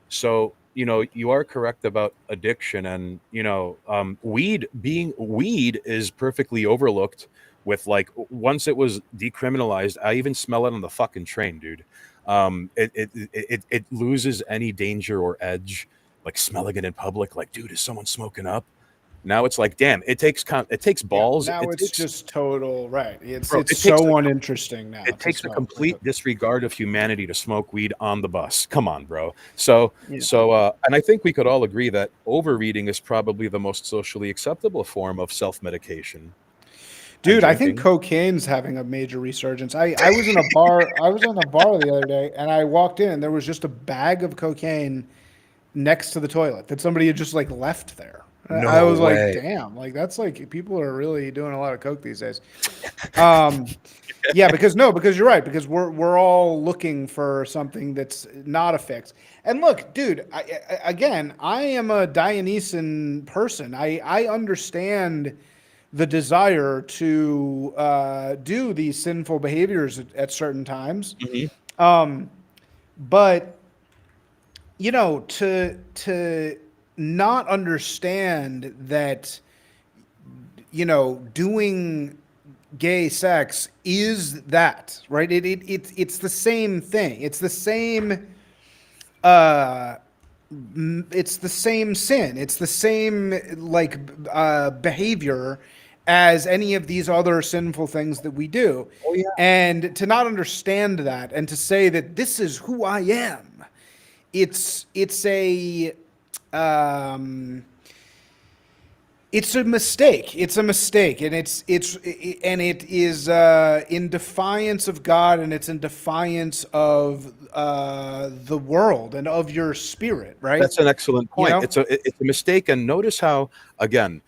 So, you are correct about addiction, and weed is perfectly overlooked. With like once it was decriminalized, I even smell it on the fucking train, dude. It loses any danger or edge, like smelling it in public. Like, dude, is someone smoking up? Now it's like, damn, it takes Yeah. balls. Now it's just total right. It's Bro, it's so uninteresting now it to takes a smoke. Like, complete disregard of humanity to smoke weed on the bus. Come on, bro. So, yeah. and I think we could all agree that overreading is probably the most socially acceptable form of self-medication and Dude, I think drinking. cocaine's having a major resurgence. I was in a bar. I was in a bar the other day, and I walked in, and there was just a bag of cocaine next to the toilet that somebody had just like left there. I No was like, way. damn, like that's like people are really doing a lot of coke these days. Um, yeah, because you're right, because we're all looking for something that's not a fix. And look, dude, again, I am a Dionysian person. I understand the desire to do these sinful behaviors at certain times, Mhm. but to not understand that doing gay sex is that, right? It's the same thing. It's the same uh it's the same sin. It's the same like behavior as any of these other sinful things that we do. Oh yeah. And to not understand that and to say that this is who I am, it's a um it's a mistake. It's a mistake, and it is in defiance of God, and it's in defiance of the world and of your spirit, right? That's an excellent You point. know? It's a mistake, and notice how, again,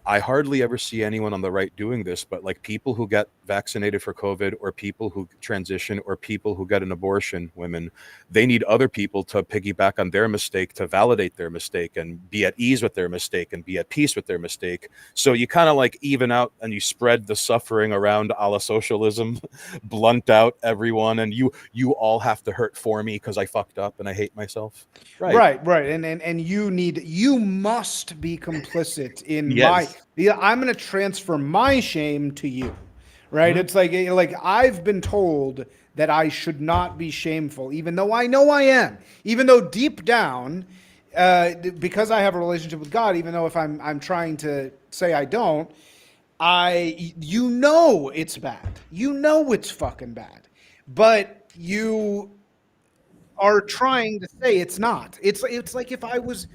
I hardly ever see anyone on the right doing this, but like people who get vaccinated for COVID, or people who transition, or people who get an abortion, women, they need other people to piggyback on their mistake, to validate their mistake and be at ease with their mistake and be at peace with their mistake. So you kind of like even out and you spread the suffering around, a la socialism, blunt out everyone, and you all have to hurt for me because I fucked up and I hate myself. Right. Right. And you must be complicit in my. Yes. Yeah, I'm going to transfer my shame to you, right? Mhm. It's like I've been told that I should not be shameful, even though I know I am. Even though deep down, because I have a relationship with God, even though if I'm trying to say I don't, it's bad. You know it's fucking bad, but you are trying to say it's not. It's like if I was.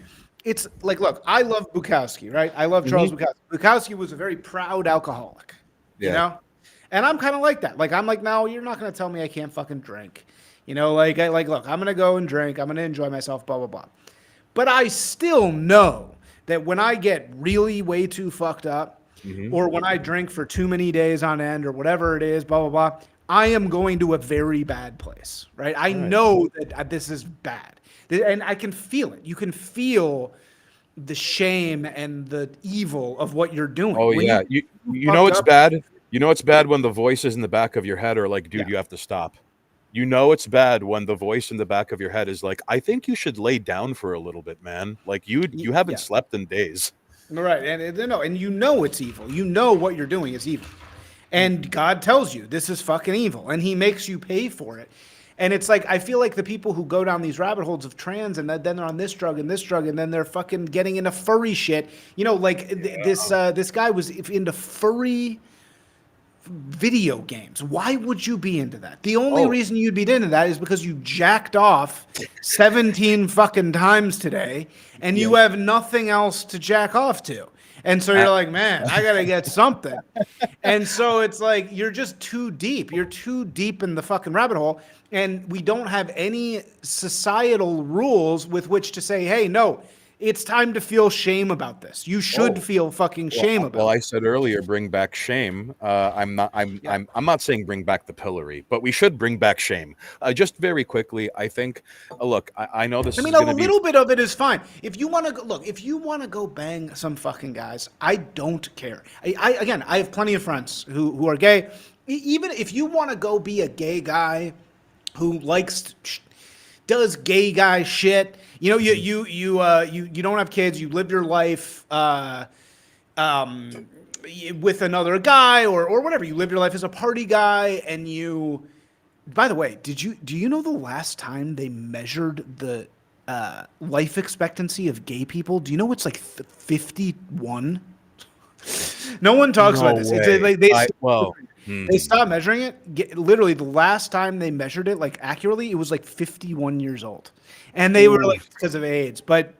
It's like, look, I love Bukowski, right? I love Charles Mhm. Bukowski. Bukowski was a very proud alcoholic, you Yeah. know, and I'm kind of like that. Like I'm like, no, you're not gonna tell me I can't fucking drink, look, I'm gonna go and drink. I'm gonna enjoy myself, blah blah blah. But I still know that when I get really way too fucked up, Mhm. or when I drink for too many days on end, or whatever it is, blah, blah, blah, I am going to a very bad place, right? I Right. know that this is bad. And I can feel it. You can feel the shame and the evil of what you're doing. Oh When you yeah. You know fucked it's up, bad. You know it's bad when the voices in the back of your head are like, dude, Yeah. you have to stop. You know it's bad when the voice in the back of your head is like, I think you should lay down for a little bit, man. Like you haven't Yeah. slept in days. Right. And you know it's evil. You know what you're doing is evil. And God tells you this is fucking evil, and He makes you pay for it. And it's like I feel like the people who go down these rabbit holes of trans, and then they're on this drug and this drug, and then they're fucking getting into furry shit. You know, like this guy was into furry video games. Why would you be into that? The only Oh. reason you'd be into that is because you jacked off 17 fucking times today, and you have nothing else to jack off to. And so you're like, man, I gotta get something. And so it's like you're just too deep. You're too deep in the fucking rabbit hole. And we don't have any societal rules with which to say, hey, no, it's time to feel shame about this. You should feel fucking shame about Well, it. I said earlier, bring back shame. I'm not saying bring back the pillory, but we should bring back shame. Just very quickly, I think. Look, I know this I is mean, going a to be. little bit of it is fine. If you want to look, if you want to go bang some fucking guys, I don't care. Again, I have plenty of friends who are gay. Even if you want to go be a gay guy who does gay guy shit, you know, you don't have kids, you live your life with another guy or whatever. You live your life as a party guy, and you. By the way, do you know the last time they measured the life expectancy of gay people? Do you know it's like 51? No one talks No about this. way. They stopped measuring it. Literally, the last time they measured it, like accurately, it was like 51 years old, and they were like because of AIDS. But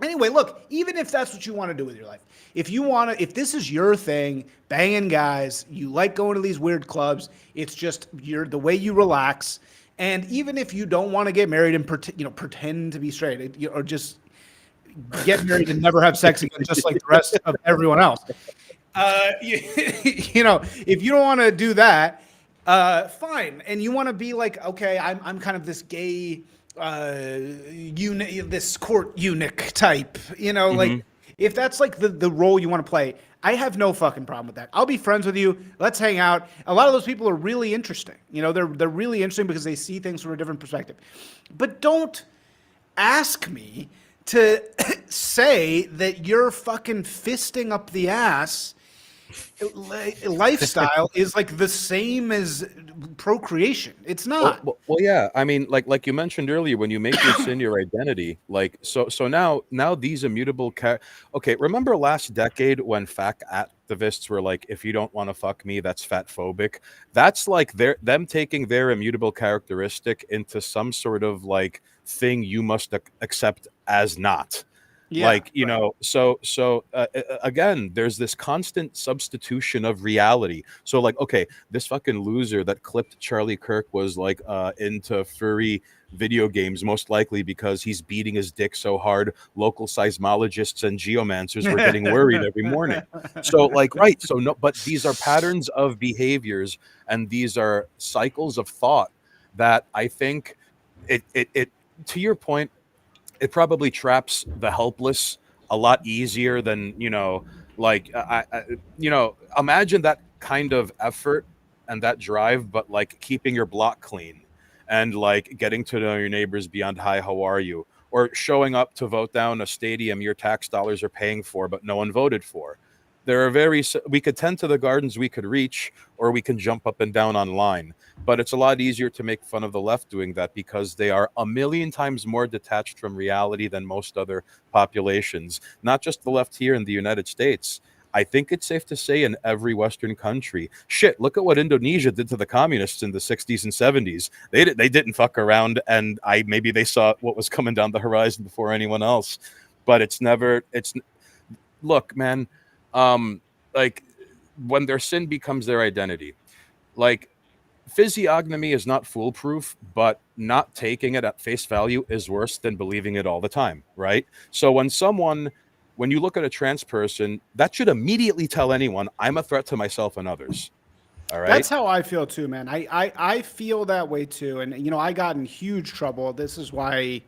anyway, look, even if that's what you want to do with your life, if this is your thing, banging guys, you like going to these weird clubs, it's just the way you relax. And even if you don't want to get married and pretend to be straight, or just get married and never have sex again, just like the rest of everyone else. If you don't want to do that, fine. And you want to be like, okay, I'm kind of this gay this court eunuch type, like if that's like the role you want to play, I have no fucking problem with that. I'll be friends with you. Let's hang out. A lot of those people are really interesting. They're really interesting because they see things from a different perspective. But don't ask me to say that you're fucking fisting up the ass lifestyle is like the same as procreation. It's not. Well, yeah. I mean, like you mentioned earlier, when you make your sin your identity, like so now these immutable. Okay, remember last decade when fact activists were like, if you don't want to fuck me, that's fat phobic. That's like them taking their immutable characteristic into some sort of like thing you must accept as not. Yeah, So again, there's this constant substitution of reality. So like, okay, this fucking loser that clipped Charlie Kirk was like into furry video games, most likely because he's beating his dick so hard local seismologists and geomancers were getting worried every morning. So like, right, so no, but these are patterns of behaviors and these are cycles of thought that I think it to your point, it probably traps the helpless a lot easier than like imagine that kind of effort and that drive, but like keeping your block clean and like getting to know your neighbors beyond hi, how are you, or showing up to vote down a stadium your tax dollars are paying for but no one voted for. There are we could tend to the gardens we could reach, or we can jump up and down online. But it's a lot easier to make fun of the left doing that because they are a million times more detached from reality than most other populations, not just the left here in the United States. I think it's safe to say in every Western country. Shit, look at what Indonesia did to the communists in the 60s and 70s. They didn't fuck around, and maybe they saw what was coming down the horizon before anyone else. But look, man, like when their sin becomes their identity, like physiognomy is not foolproof, but not taking it at face value is worse than believing it all the time, right? So when you look at a trans person, that should immediately tell anyone, I'm a threat to myself and others. All right. that's how I feel too, man. I feel that way too. And I got in huge trouble. This is why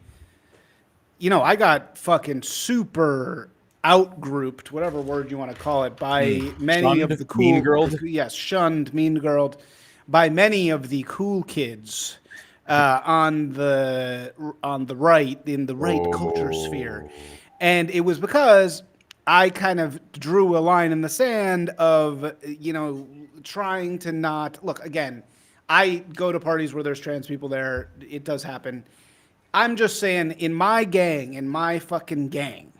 I got fucking super outgrouped, whatever word you want to call it, by many of Shunned, the mean cool, girled. yes, shunned, mean girled, by many of the cool kids on the right, in the right culture sphere, Oh. and it was because I kind of drew a line in the sand of trying to not look again. I go to parties where there's trans people there. It does happen. I'm just saying, in my gang, in my fucking gang,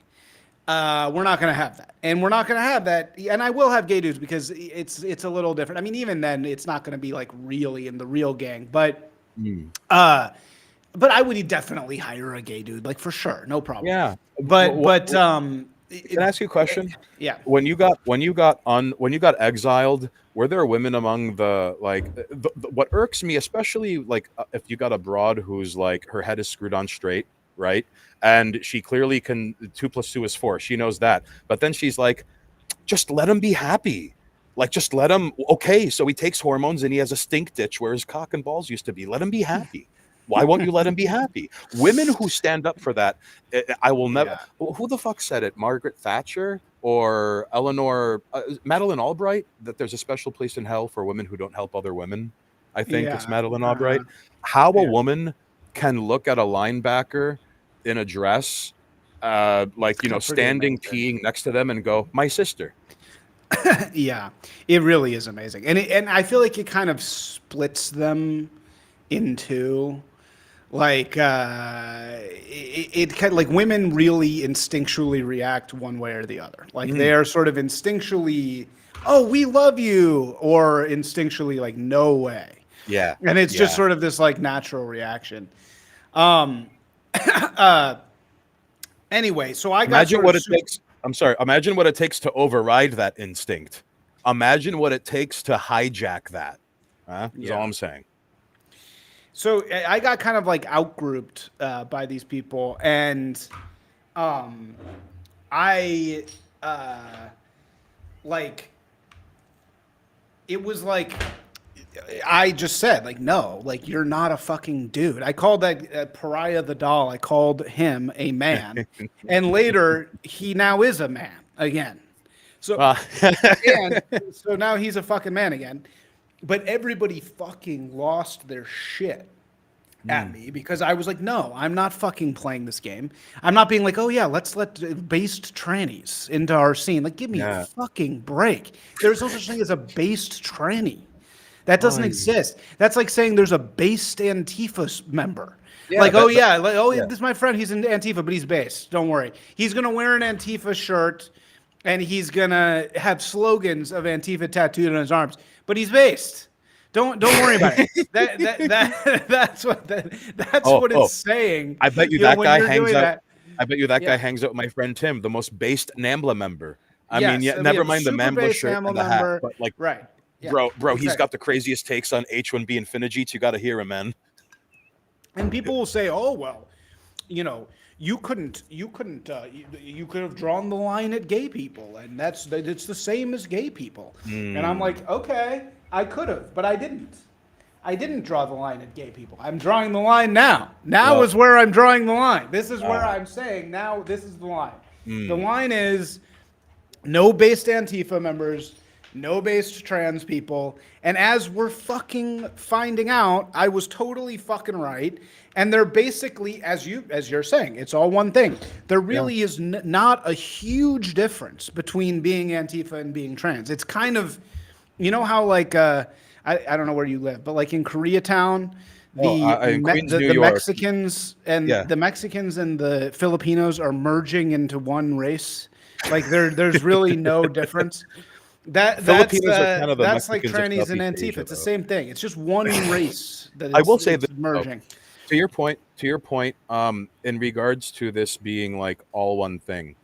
we're not gonna have that, and we're not gonna have that. And I will have gay dudes because it's a little different. I mean, even then, it's not gonna be like really in the real gang, Mm. uh, but I would definitely hire a gay dude, like for sure, no problem. Yeah. But but Can I ask you a question? yeah, When you got exiled, were there women among the like what irks me, especially like if you got a broad who's like her head is screwed on straight, right? And she clearly can 2 + 2 is 4. She knows that. But then she's like, just let him be happy. Like just let him okay, so he takes hormones and he has a stink ditch where his cock and balls used to be. Let him be happy. Why won't you let him be happy? Women who stand up for that, I will never. yeah, Who the fuck said it? Margaret Thatcher or Eleanor, Madeleine Albright? That there's a special place in hell for women who don't help other women. I think it's yeah, Madeleine Albright. How a yeah, woman can look at a linebacker in a dress, like pretty standing amazing. peeing next to them and go, "My sister." Yeah, it really is amazing, and I feel like it kind of splits them in two. Like it kind of like women really instinctually react one way or the other. Like they Mm, are sort of instinctually, oh, we love you, or instinctually like, no way. yeah, And it's just yeah. sort of this like natural reaction. Um, uh, anyway, so I got Imagine sort of what it takes. I'm sorry. Imagine what it takes to override that instinct. Imagine what it takes to hijack that. Is all yeah. I'm saying. So I got kind of like outgrouped by these people, and I like it was like I just said like, no, like you're not a fucking dude. I called that pariah the doll. I called him a man, and later he now is a man again. So Uh, and so now he's a fucking man again. But everybody fucking lost their shit at mm, me because I was like, no, I'm not fucking playing this game. I'm not being like, oh yeah, let's let based trannies into our scene. Like, give me a yeah. fucking break. There's no such thing as a based tranny. That doesn't I, exist. That's like saying there's a based Antifa member. yeah. Like, oh That yeah, like, oh, yeah. this is my friend. He's in Antifa, but he's based. Don't worry. He's gonna wear an Antifa shirt, and he's gonna have slogans of Antifa tattooed on his arms, but he's based. Don't worry about it. That's Oh, what it's oh. saying. I bet you You know, that when guy you're hangs doing out. that. I bet you that guy Yeah. hangs out with my friend Tim, the most based NAMBLA member. I mean, Yes. yeah, We never have a mind the super NAMBLA base shirt Hamel and the hat, member. but like, Right. Yeah. bro, he's Exactly. got the craziest takes on H1B Infinigeets. You got to hear him, man. And people will say, "Oh well, you could have drawn the line at gay people, and it's the same as gay people." And I'm Mm, like, okay, I could have, but I didn't. I didn't draw the line at gay people. I'm drawing the line now. Now well, is where I'm drawing the line. This is where uh, I'm saying now. This is the line. The mm, line is no based Antifa members, no based trans people. And as we're fucking finding out, I was totally fucking right. And they're basically, as you're saying, it's all one thing. There yeah. really is not a huge difference between being Antifa and being trans. It's kind of, how like I don't know where you live, but like in Koreatown, Oh, in Queens, New York. Yeah. the Mexicans and the Filipinos are merging into one race. Like there's really no difference. Filipinos are kind of the That's like Mexicans of trannies and Southeast Antifa. Asia, It's the though. same thing. It's just one race that I will say it's this though, merging. to your point, in regards to this being like all one thing.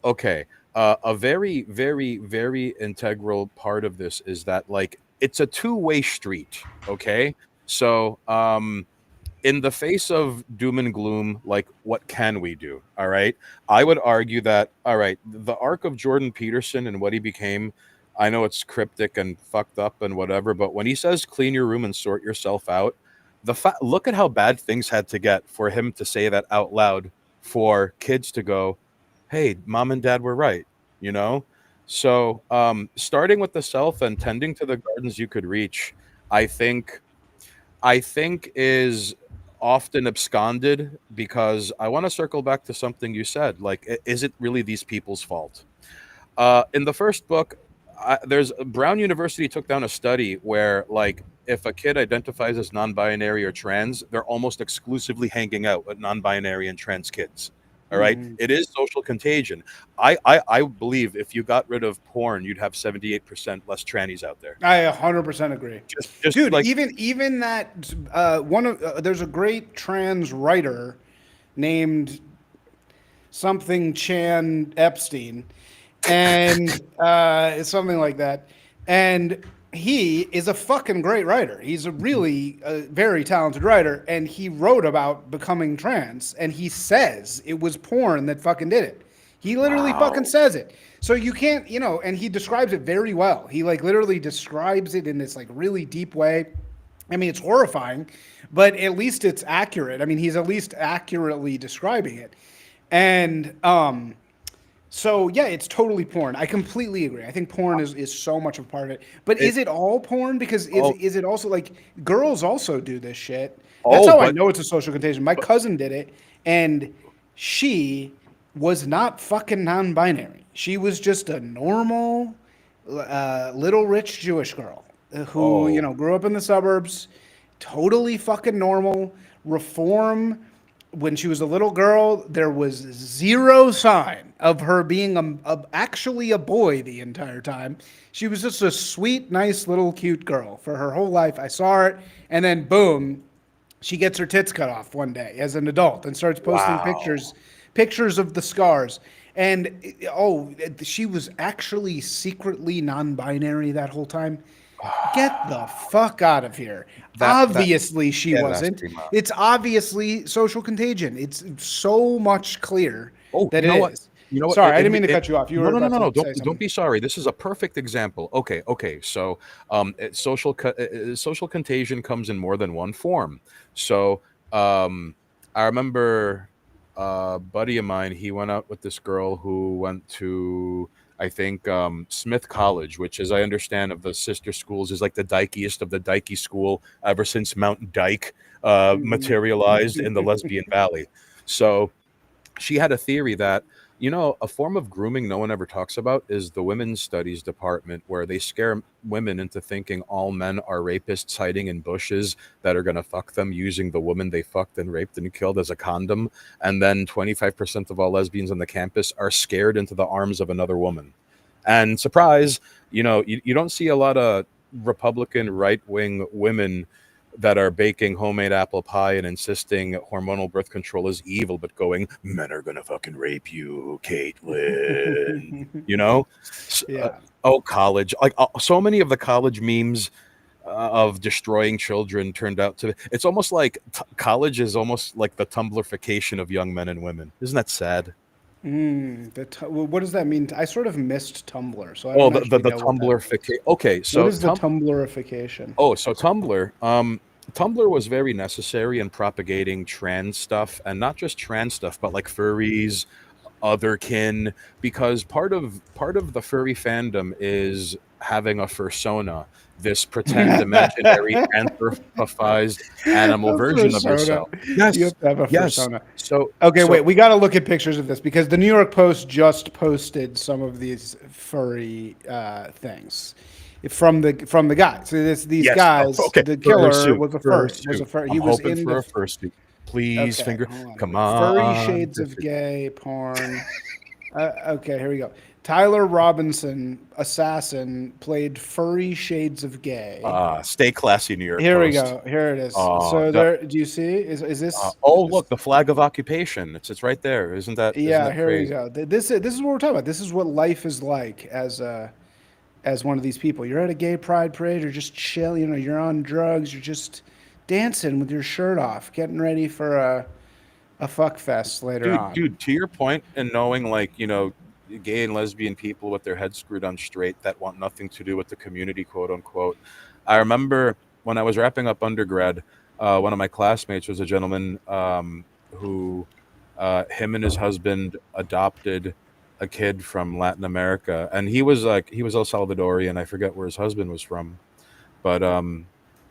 Okay, a very, very, very integral part of this is that like it's a two-way street. Okay, so in the face of doom and gloom, like what can we do? All right. I would argue that, all right, the arc of Jordan Peterson and what he became, I know it's cryptic and fucked up and whatever, but when he says clean your room and sort yourself out, look at how bad things had to get for him to say that out loud, for kids to go, hey, mom and dad were right, you know? So, starting with the self and tending to the gardens you could reach, I think is often absconded because I want to circle back to something you said. Like, is it really these people's fault? In the first book, there's Brown University took down a study where, like, if a kid identifies as non-binary or trans, they're almost exclusively hanging out with non-binary and trans kids. All right, Mhm. it is social contagion. I believe if you got rid of porn, you'd have 78% less trannies out there. I 100% agree. Just Dude, like, even that one of there's a great trans writer named something Chan Epstein, and it's something like that. And he is a fucking great writer. He's a really very talented writer, and he wrote about becoming trans, and he says it was porn that fucking did it. He literally fucking wow. says it. So you can't, and he describes it very well. He like literally describes it in this like really deep way. I mean, it's horrifying, but at least it's accurate. I mean, he's at least accurately describing it. And so yeah, it's totally porn. I completely agree. I think porn is so much of a part of it. But It, is it all porn? Because oh, is it also like girls also do this shit? That's oh, how I but know it's a social contagion. My cousin did it, and she was not fucking non-binary. She was just a normal, little rich Jewish girl who oh, grew up in the suburbs, totally fucking normal. Reform when she was a little girl, there was zero sign of her being actually a boy the entire time. She was just a sweet, nice, little, cute girl for her whole life. I saw it, and then boom, she gets her tits cut off one day as an adult and starts posting wow. pictures of the scars. And oh, she was actually secretly non-binary that whole time. Get the fuck out of here. That Obviously, she get ass wasn't. cream out. It's obviously social contagion. It's so much clear Oh, that you it know what? is. You know what? Sorry, I didn't mean to cut you off. You No, were no, no, about no, to no. say Don't something. be sorry. This is a perfect example. Okay, okay. So, social contagion comes in more than one form. So, I remember a buddy of mine. He went out with this girl who went to, I think, Smith College, which, as I understand, of the sister schools, is like the dykiest of the dykey school ever since Mount Dyke Mhm. materialized in the Lesbian Valley. So she had a theory that, a form of grooming no one ever talks about is the women's studies department, where they scare women into thinking all men are rapists hiding in bushes that are going to fuck them using the woman they fucked and raped and killed as a condom. And then 25% of all lesbians on the campus are scared into the arms of another woman. And surprise, you don't see a lot of Republican right wing women that are baking homemade apple pie and insisting hormonal birth control is evil, but going, men are gonna fucking rape you, Caitlin. You know? S- uh, Yeah. oh, college. Like, so many of the college memes of destroying children turned out to. It's almost like college is almost like the Tumblrification of young men and women. Isn't that sad? Well, what does that mean? I sort of missed Tumblr, so I Oh, don't the actually the know what that is. Tumblrification. Okay, What so is the Tumblrification? So Tumblr, Tumblr was very necessary in propagating trans stuff, and not just trans stuff, but like furries, otherkin, because part of the furry fandom is having a fursona, this pretend imaginary anthropomorphized animal A version of persona. yourself. You Yes, have to have a yes. persona. So Okay, so wait. We got to look at pictures of this because the New York Post just posted some of these furry things from the guy. So these yes, guys, okay, the killer fursuit, was a furry. Was a fursuit. furry. He I'm was hoping in for the. a fursuit. Please, Okay, finger, hold on. come Furry on, shades of fursuit. gay porn. Okay, here we go. Tyler Robinson, assassin, played furry shades of gay. Stay classy, New York Here we Post. go. Here it is. Uh, So the, there, do you see? Is this? oh, look, the flag of occupation. It's right there. Isn't Yeah, that here we crazy? go. This is what we're talking about. This is what life is like as one of these people. You're at a gay pride parade. You're just chill. You're on drugs. You're just dancing with your shirt off, getting ready for a fuck fest later on. Dude, to your point, and knowing, like, gay and lesbian people with their heads screwed on straight that want nothing to do with the community, quote unquote. I remember when I was wrapping up undergrad, one of my classmates was a gentleman who him and his husband adopted a kid from Latin America, and he was El Salvadorian. I forget where his husband was from, but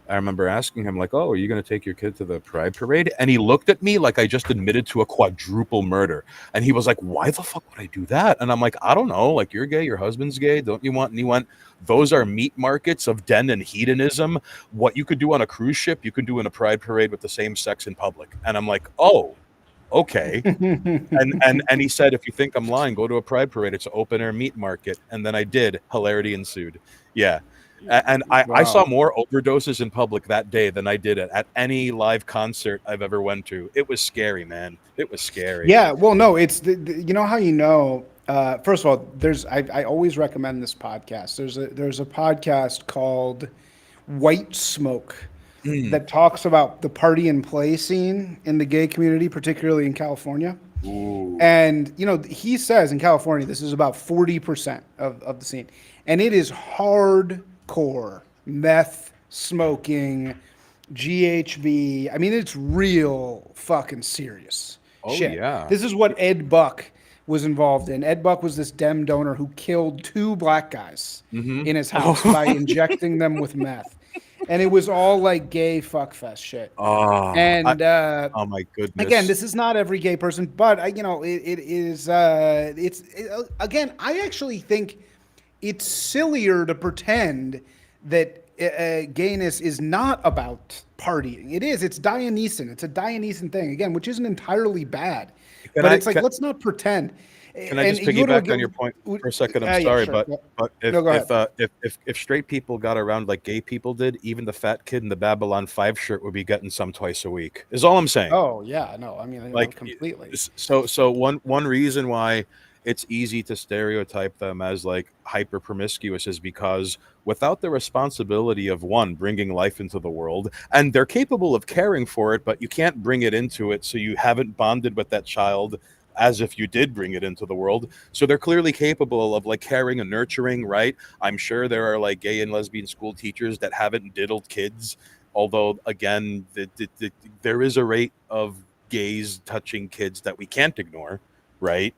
I remember asking him like, "Oh, are you going to take your kid to the Pride Parade?" And he looked at me like I just admitted to a quadruple murder, and he was like, "Why the fuck would I do that?" And I'm like, "I don't know. Like, you're gay, your husband's gay, don't you want?" And he went, "Those are meat markets of den and hedonism. What you could do on a cruise ship, you could do in a Pride Parade with the same sex in public." And I'm like, "Oh, okay." And he said, "If you think I'm lying, go to a Pride Parade. It's an open air meat market." And then I did. Hilarity ensued. Yeah. And I saw Wow. more overdoses in public that day than I did at any live concert I've ever went to. It was scary, man. It was scary. Yeah, well, no, it's you know how you know. First of all, I always recommend this podcast. There's a podcast called White Smoke Mm. that talks about the party and play scene in the gay community, particularly in California. Ooh. And he says in California, this is about 40% of the scene, and it is hardcore meth smoking, GHB. I mean, it's real fucking serious Oh shit. yeah. This is what Ed Buck was involved in. Ed Buck was this Dem donor who killed two black guys Mm-hmm. in his house by injecting them with meth, and it was all like gay fuckfest shit. Oh, And oh my again, goodness. this is not every gay person, but it is. Again, I actually think it's sillier to pretend that gayness is not about partying. It is. It's Dionysian. It's a Dionysian thing again, which isn't entirely bad, Can but I it's like can, let's not pretend. can I And just piggyback on your point for a second? I'm yeah, sorry, sure. but No, go ahead. if straight people got around like gay people did, even the fat kid in the Babylon 5 shirt would be getting some twice a week. Is all I'm saying. Oh yeah, no, I mean Like completely. so one reason why it's easy to stereotype them as like hyper promiscuous is because without the responsibility of one bringing life into the world, and they're capable of caring for it, but you can't bring it into it, so you haven't bonded with that child as if you did bring it into the world. So they're clearly capable of like caring and nurturing, right? I'm sure there are like gay and lesbian school teachers that haven't diddled kids, although again there is a rate of gays touching kids that we can't ignore, right?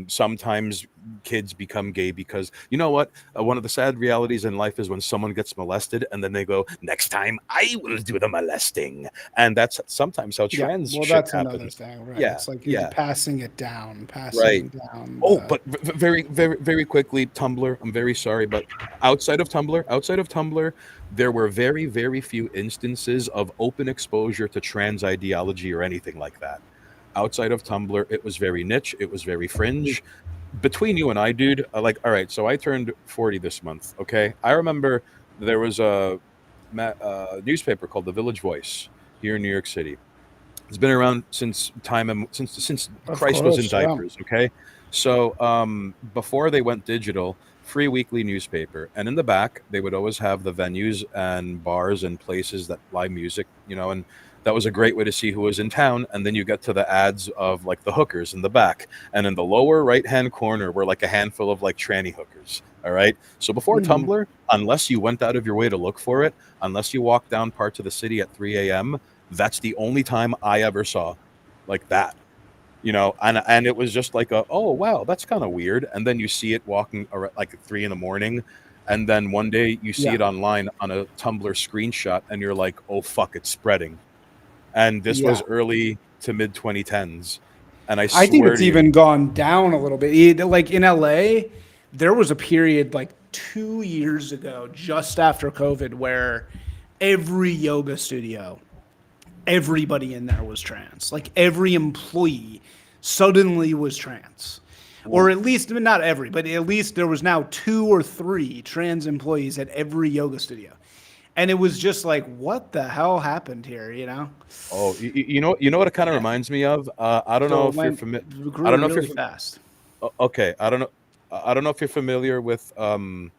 Sometimes kids become gay because you know what? One of the sad realities in life is when someone gets molested and then they go, "Next time I will do the molesting," and that's sometimes how Yeah, trans well, shit that's another happens. thing, right? Yeah, It's like you're yeah, passing it down, right. passing down Oh, the. but very quickly, Tumblr. I'm very sorry, but outside of Tumblr, there were very few instances of open exposure to trans ideology or anything like that. Outside of Tumblr, it was very niche. It was very fringe. Between you and I, dude, like, all right. So I turned 40 this month. Okay, I remember there was a newspaper called the Village Voice here in New York City. It's been around since since Of Christ was in course, yeah. diapers. Okay, so before they went digital, free weekly newspaper, and in the back they would always have the venues and bars and places that live music, and that was a great way to see who was in town. And then you get to the ads of like the hookers in the back, and in the lower right hand corner were like a handful of like tranny hookers. All right, so before Hmm. Tumblr, unless you went out of your way to look for it, unless you walked down parts of the city at 3 a.m., that's the only time I ever saw like that, and it was just like oh wow, that's kind of weird. And then you see it walking like at 3 in the morning, and then one day you see Yeah, it online on a Tumblr screenshot, and you're like, oh fuck, it's spreading. And this was yeah. early to mid 2010s, and I I think swear it's to you, even gone down a little bit. Like in LA, there was a period like 2 years ago, just after COVID, where every yoga studio, everybody in there was trans. Like every employee suddenly was trans. Or at least, not every, but at least there was now 2 or 3 trans employees at every yoga studio. And it was just like, what the hell happened here, you know? oh, you know what it kind of reminds me of. I don't know So it if you're went, familiar. I grew don't know if really fast. okay. I don't know if you're familiar with the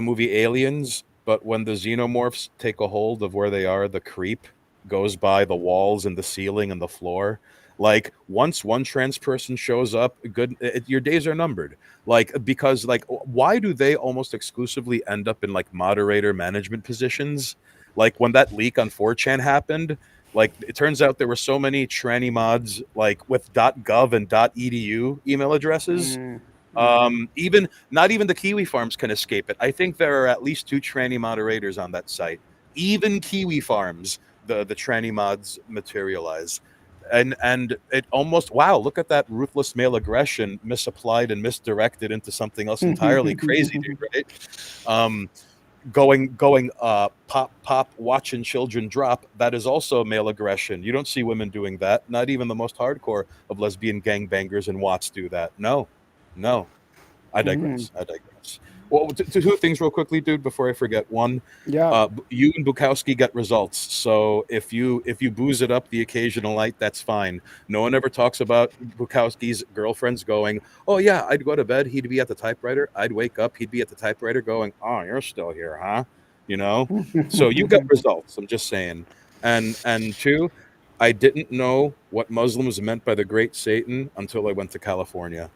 movie Aliens, but when the xenomorphs take a hold of where they are, the creep goes by the walls and the ceiling and the floor. Like once one trans person shows up, your days are numbered. Like because like why do they almost exclusively end up in like moderator management positions? Like when that leak on 4chan happened, Like, it turns out there were so many tranny mods, like with .gov and .edu email addresses. Even not even the Kiwi farms can escape it. I think there are at least 2 tranny moderators on that site. Even Kiwi farms, the tranny mods materialize. And it almost, wow, look at that ruthless male aggression misapplied and misdirected into something else entirely crazy, dude, right? Going pop watching children drop, that is also male aggression. You don't see women doing that. Not even the most hardcore of lesbian gangbangers and Watts do that. No. I digress. Well, to 2 things real quickly, dude, before I forget. One, Yeah. you and Bukowski get results. So if you booze it up the occasional night, that's fine. No one ever talks about Bukowski's girlfriends going, "Oh yeah, I'd go to bed. He'd be at the typewriter. I'd wake up. He'd be at the typewriter, going, 'Oh, you're still here, huh?' You know." So you get results. I'm just saying. And 2, I didn't know what Muslims meant by the Great Satan until I went to California.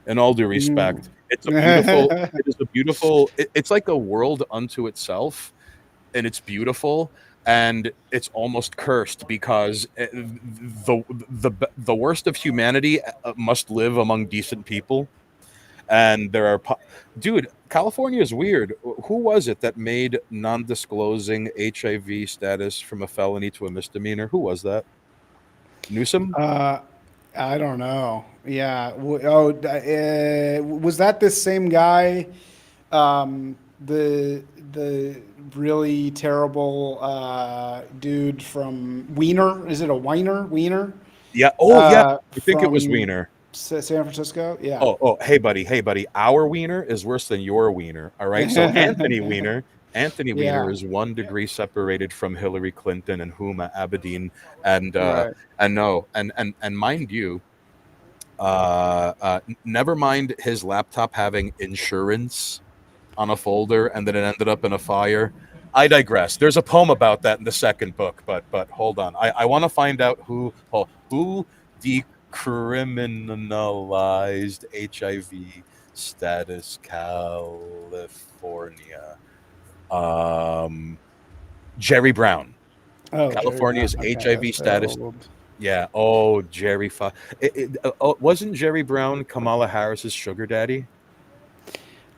In all due respect, it's a beautiful. It is a beautiful. It's like a world unto itself, and it's beautiful, and it's almost cursed because the worst of humanity must live among decent people, and there are. Dude, California is weird. Who was it that made non-disclosing HIV status from a felony to a misdemeanor? Who was that? Newsom? I don't know. Yeah. Was that this same guy? The really terrible dude from Wiener. Is it a Wiener? Yeah. Oh, yeah. I think it was From Wiener. San Francisco. Yeah. Oh, hey, buddy. Our wiener is worse than your wiener. All right. So Anthony Weiner Yeah. is 1 degree separated from Hillary Clinton and Huma Abedin, and Right. no, and mind you, never mind his laptop having insurance on a folder, and then it ended up in a fire. I digress. There's a poem about that in the second book, but hold on. I want to find out who decriminalized HIV status California. Jerry Brown. Oh, Jerry Brown. California's Okay, HIV that's so status. old. Yeah. Oh, wasn't Jerry Brown Kamala Harris's sugar daddy?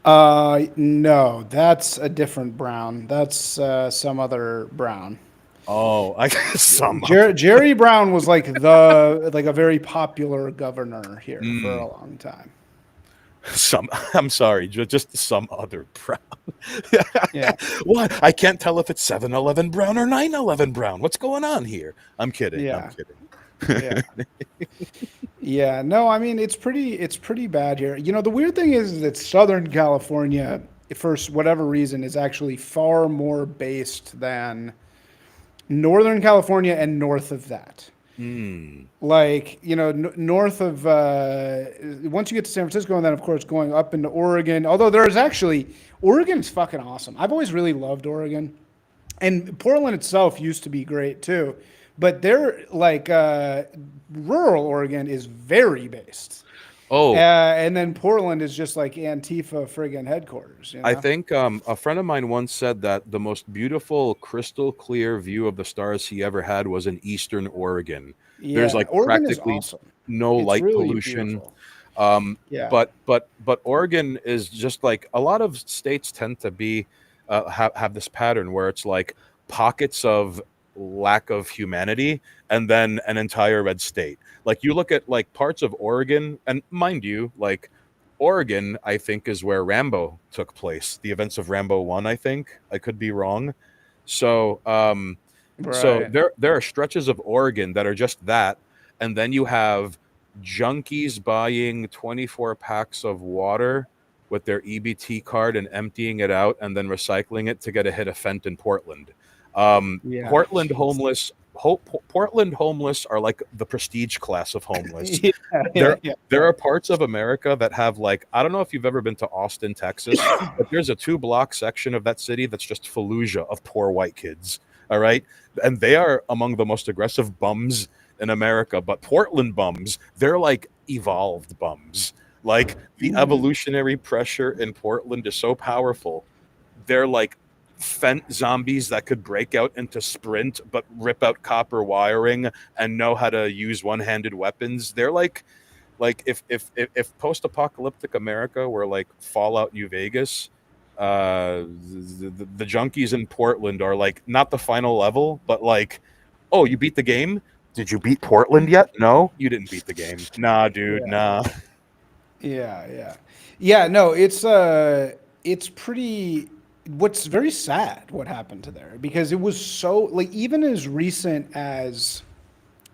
No, that's a different Brown. That's some other Brown. Oh, I guess some. Jerry Brown was like a very popular governor here for a long time. Some. I'm sorry, just some other Brown. Yeah. What? I can't tell if it's 7-Eleven Brown or 9-11 Brown. What's going on here? I'm kidding. Yeah. I'm kidding. Yeah. Yeah. No, I mean it's pretty bad here. You know, the weird thing is that Southern California, for whatever reason, is actually far more based than Northern California and north of that. Like, you know, north of once you get to San Francisco, and then of course going up into Oregon. Although there's actually Oregon's fucking awesome. I've always really loved Oregon, and Portland itself used to be great too. But they're like rural Oregon is very based. Oh, And then Portland is just like Antifa friggin' headquarters. You know? I think a friend of mine once said that the most beautiful, crystal clear view of the stars he ever had was in Eastern Oregon. There's Yeah, like Oregon is practically awesome. no It's light really pollution. beautiful. Yeah. But Oregon is just like a lot of states tend to be have this pattern where it's like pockets of lack of humanity and then an entire red state. Like you look at like parts of Oregon, and mind you, like Oregon, I think is where Rambo took place. The events of Rambo 1, I think. I could be wrong. So so Right. there are stretches of Oregon that are just that, and then you have junkies buying 24 packs of water with their EBT card and emptying it out and then recycling it to get a hit of Fent in Portland. Yeah. Portland homeless. Portland homeless are like the prestige class of homeless. Yeah. There, Yeah. there are parts of America that have like, I don't know if you've ever been to Austin, Texas, but there's a 2-block section of that city that's just Fallujah of poor white kids. All right, and they are among the most aggressive bums in America. But Portland bums, they're like evolved bums. Like the evolutionary pressure in Portland is so powerful. They're like Fent zombies that could break out into sprint but rip out copper wiring and know how to use one-handed weapons. They're like if post-apocalyptic America were like Fallout New Vegas, the junkies in Portland are like not the final level, but like, oh, you beat the game? Did you beat Portland yet? No, you didn't beat the game. Nah, dude, Yeah. nah. Yeah. No, it's pretty. What's very sad what happened to there because it was so like even as recent as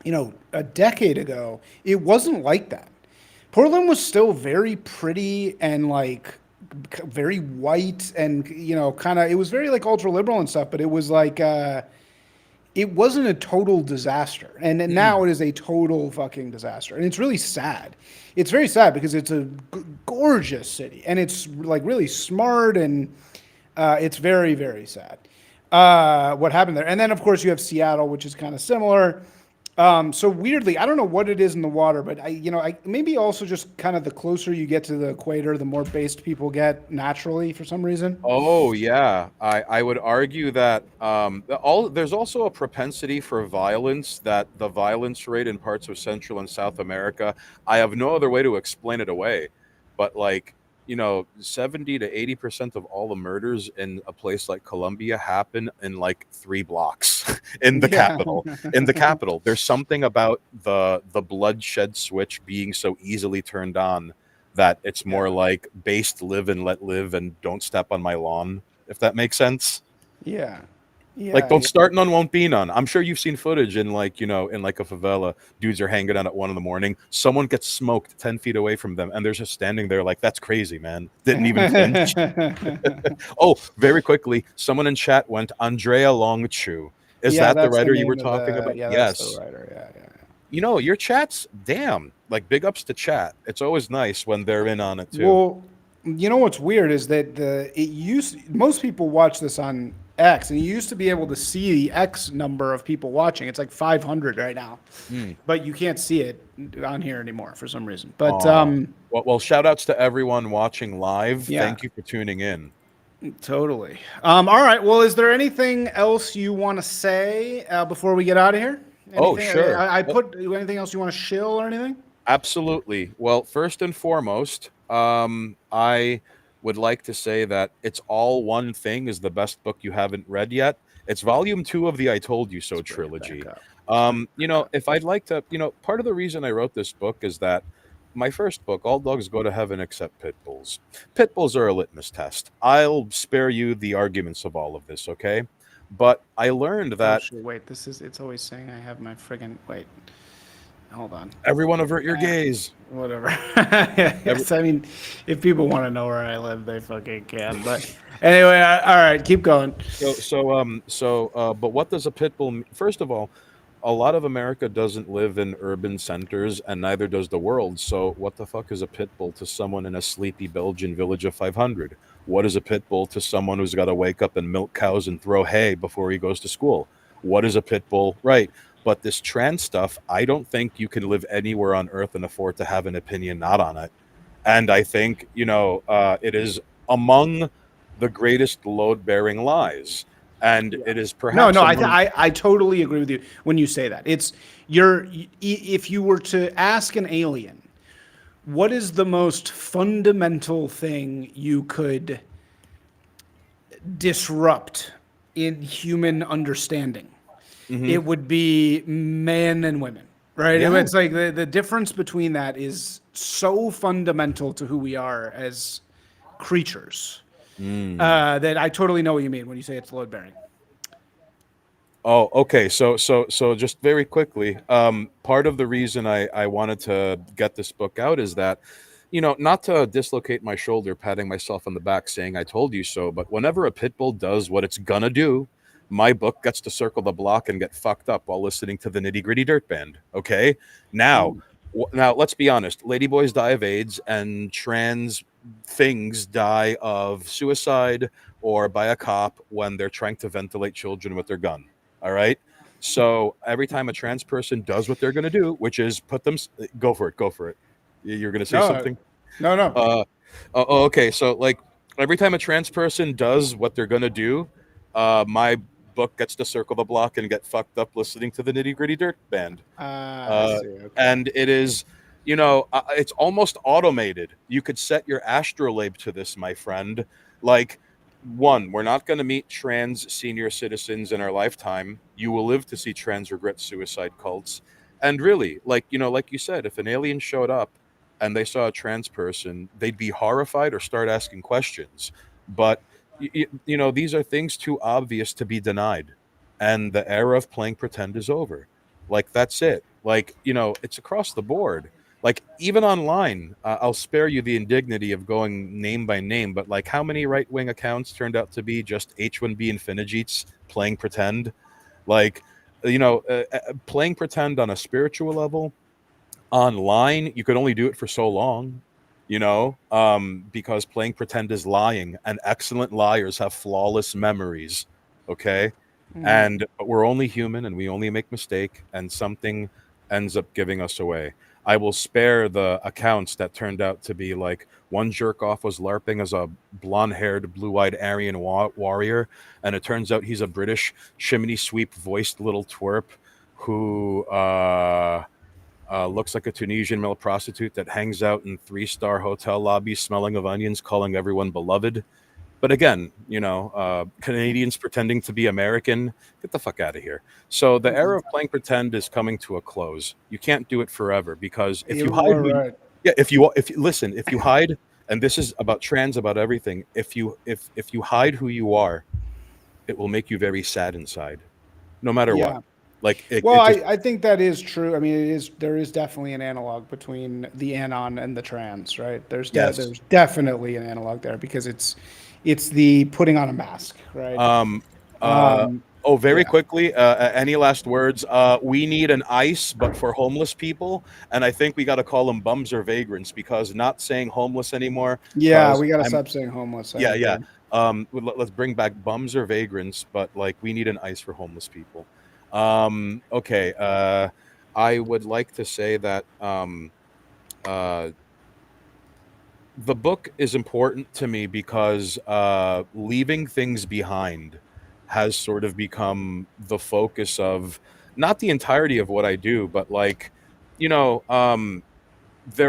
a decade ago, it wasn't like that. Portland was still very pretty and like very white and kind of it was very like ultra liberal and stuff, but it was like it wasn't a total disaster. And now it is a total fucking disaster. And it's really sad. It's very sad because it's a gorgeous city and it's like really smart and it's very, very sad what happened there. And then, of course, you have Seattle, which is kind of similar. So weirdly, I don't know what it is in the water, but I maybe also just kind of the closer you get to the equator, the more based people get naturally for some reason. Oh yeah, I would argue that there's also a propensity for violence, that the violence rate in parts of Central and South America, I have no other way to explain it away, but like 70 to 80% of all the murders in a place like Colombia happen in like 3 blocks in the Yeah. capital. In the capital, there's something about the bloodshed switch being so easily turned on that it's more like based live and let live and don't step on my lawn, if that makes sense. Yeah. Like, Yeah. don't start none, won't be none. I'm sure you've seen footage in like, in like a favela, dudes are hanging out at 1 a.m. Someone gets smoked 10 feet away from them and they're just standing there like, that's crazy, man. Didn't even flinch. Oh, very quickly, someone in chat went, Andrea Longchu. Is Yeah, that the that's the writer you name were of talking about? yeah, that's the Yes. writer. Yeah. Your chat's damn. Like, big ups to chat. It's always nice when they're in on it too. Well, what's weird is that most people watch this on X, and you used to be able to see the X number of people watching. It's like 500 right now, but you can't see it on here anymore for some reason. But Aw. Well, shout outs to everyone watching live. Yeah. Thank you for tuning in. totally. All right. Well, is there anything else you want to say before we get out of here? Oh, Anything, sure. I put anything else you want to shill or anything? Absolutely. Well, first and foremost, I would like to say that It's All One Thing is the best book you haven't read yet. It's volume 2 of the I Told You So trilogy. If I'd like to, part of the reason I wrote this book is that my first book, All Dogs Go to Heaven Except Pit Bulls. Pit bulls are a litmus test. I'll spare you the arguments of all of this, okay? But I learned that Oh, shit, wait, it's always saying I have my friggin' wait. Hold on. everyone avert your gaze. Whatever. Yes, I mean, if people want to know where I live, they fucking can. But anyway, all right, keep going. But what does a pit bull? First of all, a lot of America doesn't live in urban centers, and neither does the world. So, what the fuck is a pit bull to someone in a sleepy Belgian village of 500? What is a pit bull to someone who's got to wake up and milk cows and throw hay before he goes to school? What is a pit bull? Right. But this trans stuff, I don't think you can live anywhere on earth and afford to have an opinion not on it. And I think, it is among the greatest load-bearing lies. And it is perhaps No, among- I totally agree with you when you say that. If you were to ask an alien, what is the most fundamental thing you could disrupt in human understanding? It would be men and women, right? Yeah. It's like the difference between that is so fundamental to who we are as creatures that I totally know what you mean when you say it's load bearing. Oh, okay. So just very quickly, part of the reason I wanted to get this book out is that, not to dislocate my shoulder, patting myself on the back, saying I told you so, but whenever a pit bull does what it's gonna do, my book gets to circle the block and get fucked up while listening to the Nitty Gritty Dirt Band. Okay, now let's be honest. Ladyboys die of AIDS, and trans things die of suicide or by a cop when they're trying to ventilate children with their gun. All right. So every time a trans person does what they're going to do, which is go for it. You're going to say something? No. Okay. So like every time a trans person does what they're going to do, my book gets to circle the block and get fucked up listening to the Nitty Gritty Dirt Band. I see. Okay. And it is, it's almost automated. You could set your astrolabe to this, my friend. Like, one, we're not going to meet trans senior citizens in our lifetime. You will live to see trans regret suicide cults. And really, like you said, if an alien showed up and they saw a trans person, they'd be horrified or start asking questions. But these are things too obvious to be denied, and the era of playing pretend is over. Like, that's it. Like, it's across the board. Like, even online, I'll spare you the indignity of going name by name, but like, how many right-wing accounts turned out to be just H1B infinigeets playing pretend? Like, playing pretend on a spiritual level online, you could only do it for so long, because playing pretend is lying, and excellent liars have flawless memories. Okay. But we're only human, and we only make mistake, and something ends up giving us away. I will spare the accounts that turned out to be like, one jerk off was LARPing as a blonde-haired, blue-eyed Aryan warrior, and it turns out he's a British chimney sweep voiced little twerp who looks like a Tunisian male prostitute that hangs out in 3-star hotel lobbies smelling of onions, calling everyone beloved. But again, Canadians pretending to be American, get the fuck out of here. So the era of playing pretend is coming to a close. You can't do it forever, because if you hide, if you listen, if you hide, and this is about trans, about everything, if you hide who you are, it will make you very sad inside, no matter what. Like, I think that is true. I mean, there is definitely an analog between the anon and the trans, right? There's definitely an analog there, because it's the putting on a mask, right? Very quickly, any last words? We need an ICE, but for homeless people, and I think we got to call them bums or vagrants, because not saying homeless anymore. Yeah, we got to stop saying homeless. Yeah. Let's bring back bums or vagrants, but like, we need an ICE for homeless people. Okay. I would like to say that the book is important to me because leaving things behind has sort of become the focus of not the entirety of what I do, but like, there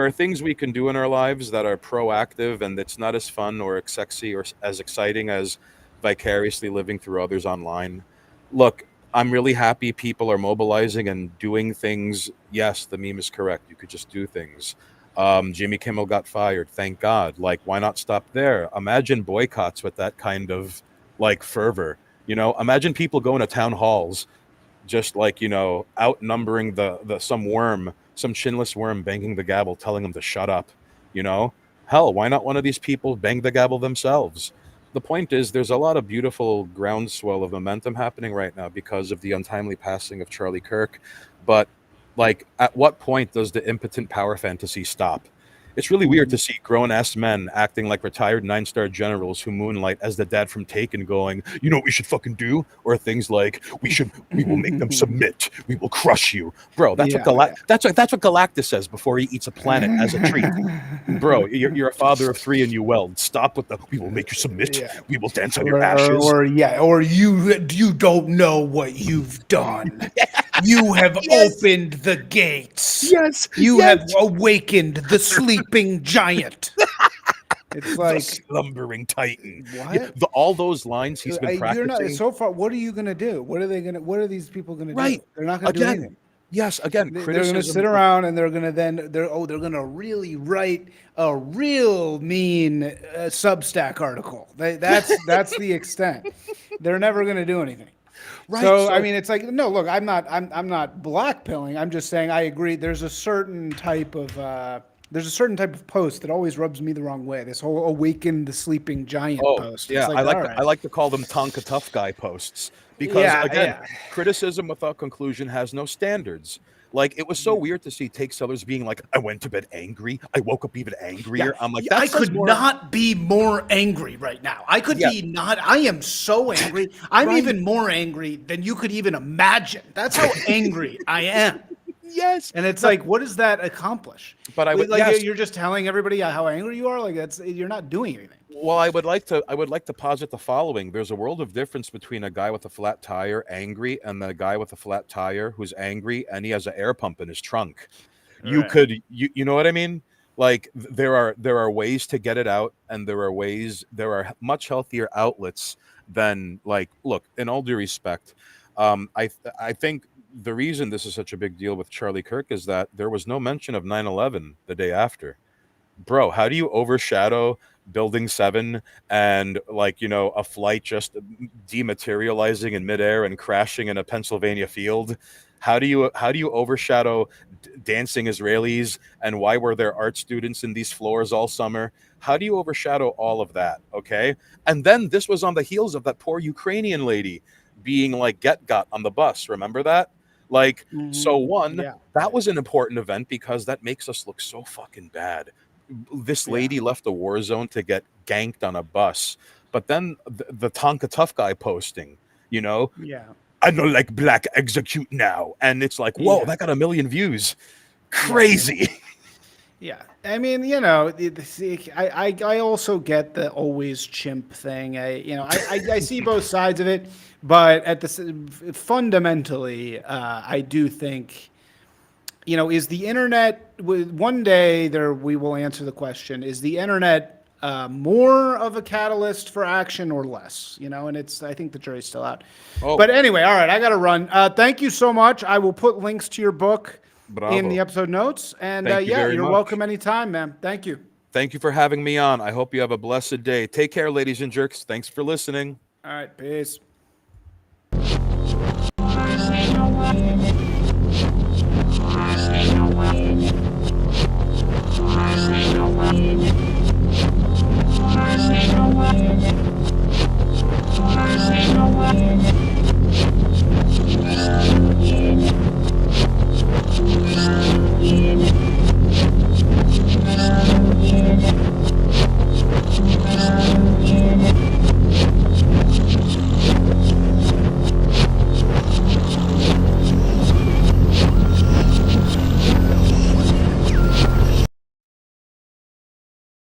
are things we can do in our lives that are proactive, and it's not as fun or sexy or as exciting as vicariously living through others online. Look, I'm really happy people are mobilizing and doing things. Yes, the meme is correct. You could just do things. Jimmy Kimmel got fired. Thank God. Like, why not stop there? Imagine boycotts with that kind of like fervor. Imagine people going to town halls, just like, outnumbering some chinless worm banging the gavel, telling them to shut up. Hell, why not one of these people bang the gavel themselves? The point is, there's a lot of beautiful groundswell of momentum happening right now because of the untimely passing of Charlie Kirk. But like, at what point does the impotent power fantasy stop? It's really weird to see grown-ass men acting like retired 9-star generals who moonlight as the dad from Taken, going, "You know what we should fucking do?" Or things like, we will make them submit. We will crush you. Bro, that's what Galactus says before he eats a planet as a treat. Bro, you're a father of 3 and you weld. Stop with the, "We will make you submit. Yeah. We will dance on your ashes." Or you don't know what you've done. You have opened the gates. Yes. You have awakened the sleeping giant. It's like the slumbering titan. What? Yeah, all those lines he's been practicing. So far, what are you gonna do? What are these people gonna do? They're not gonna do anything. Yes, again, they're going to sit around and they're going to really write a real mean Substack article. That's the extent. They're never going to do anything. Right. So I mean, it's like, no, look, I'm not blackpilling. I'm just saying I agree. There's a certain type of post that always rubs me the wrong way. This whole "awaken the sleeping giant" post. Yeah, like, I like to call them Tonka Tough Guy posts. Because criticism without conclusion has no standards. Like, it was so weird to see take sellers being like, "I went to bed angry. I woke up even angrier." I'm like, I could not be more angry right now. I am so angry. I'm even more angry than you could even imagine. That's how angry I am. Yes. And it's like, what does that accomplish? But I would, like yes. you're just telling everybody how angry you are. Like you're not doing anything. Well, I would like to posit the following. There's a world of difference between a guy with a flat tire angry and the guy with a flat tire who's angry and he has an air pump in his trunk. Right. You know what I mean? Like there are ways to get it out, and there are much healthier outlets than, like, look, in all due respect, I think the reason this is such a big deal with Charlie Kirk is that there was no mention of 9/11 the day after. Bro, how do you overshadow Building 7 and, like, a flight just dematerializing in midair and crashing in a Pennsylvania field? How do you overshadow dancing Israelis, and why were there art students in these floors all summer? How do you overshadow all of that? Okay. And then this was on the heels of that poor Ukrainian lady being, like, got on the bus. Remember that? Like, so one, Yeah. that was an important event because that makes us look so fucking bad. This lady left the war zone to get ganked on a bus. But then the Tonka Tough guy posting, Yeah. I don't like black, execute now. And it's like, whoa, Yeah. that got 1 million views. Crazy. Yeah, I mean, I also get the always chimp thing. I see both sides of it, but fundamentally, I do think, is the internet? One day we will answer the question: is the internet more of a catalyst for action or less? And I think the jury's still out. Oh. But anyway, all right, I got to run. Thank you so much. I will put links to your book in the episode notes. And Thank you very you're much. welcome anytime, man. Thank you. Thank you for having me on. I hope you have a blessed day. Take care, ladies and jerks. Thanks for listening. All right, peace. Stay away.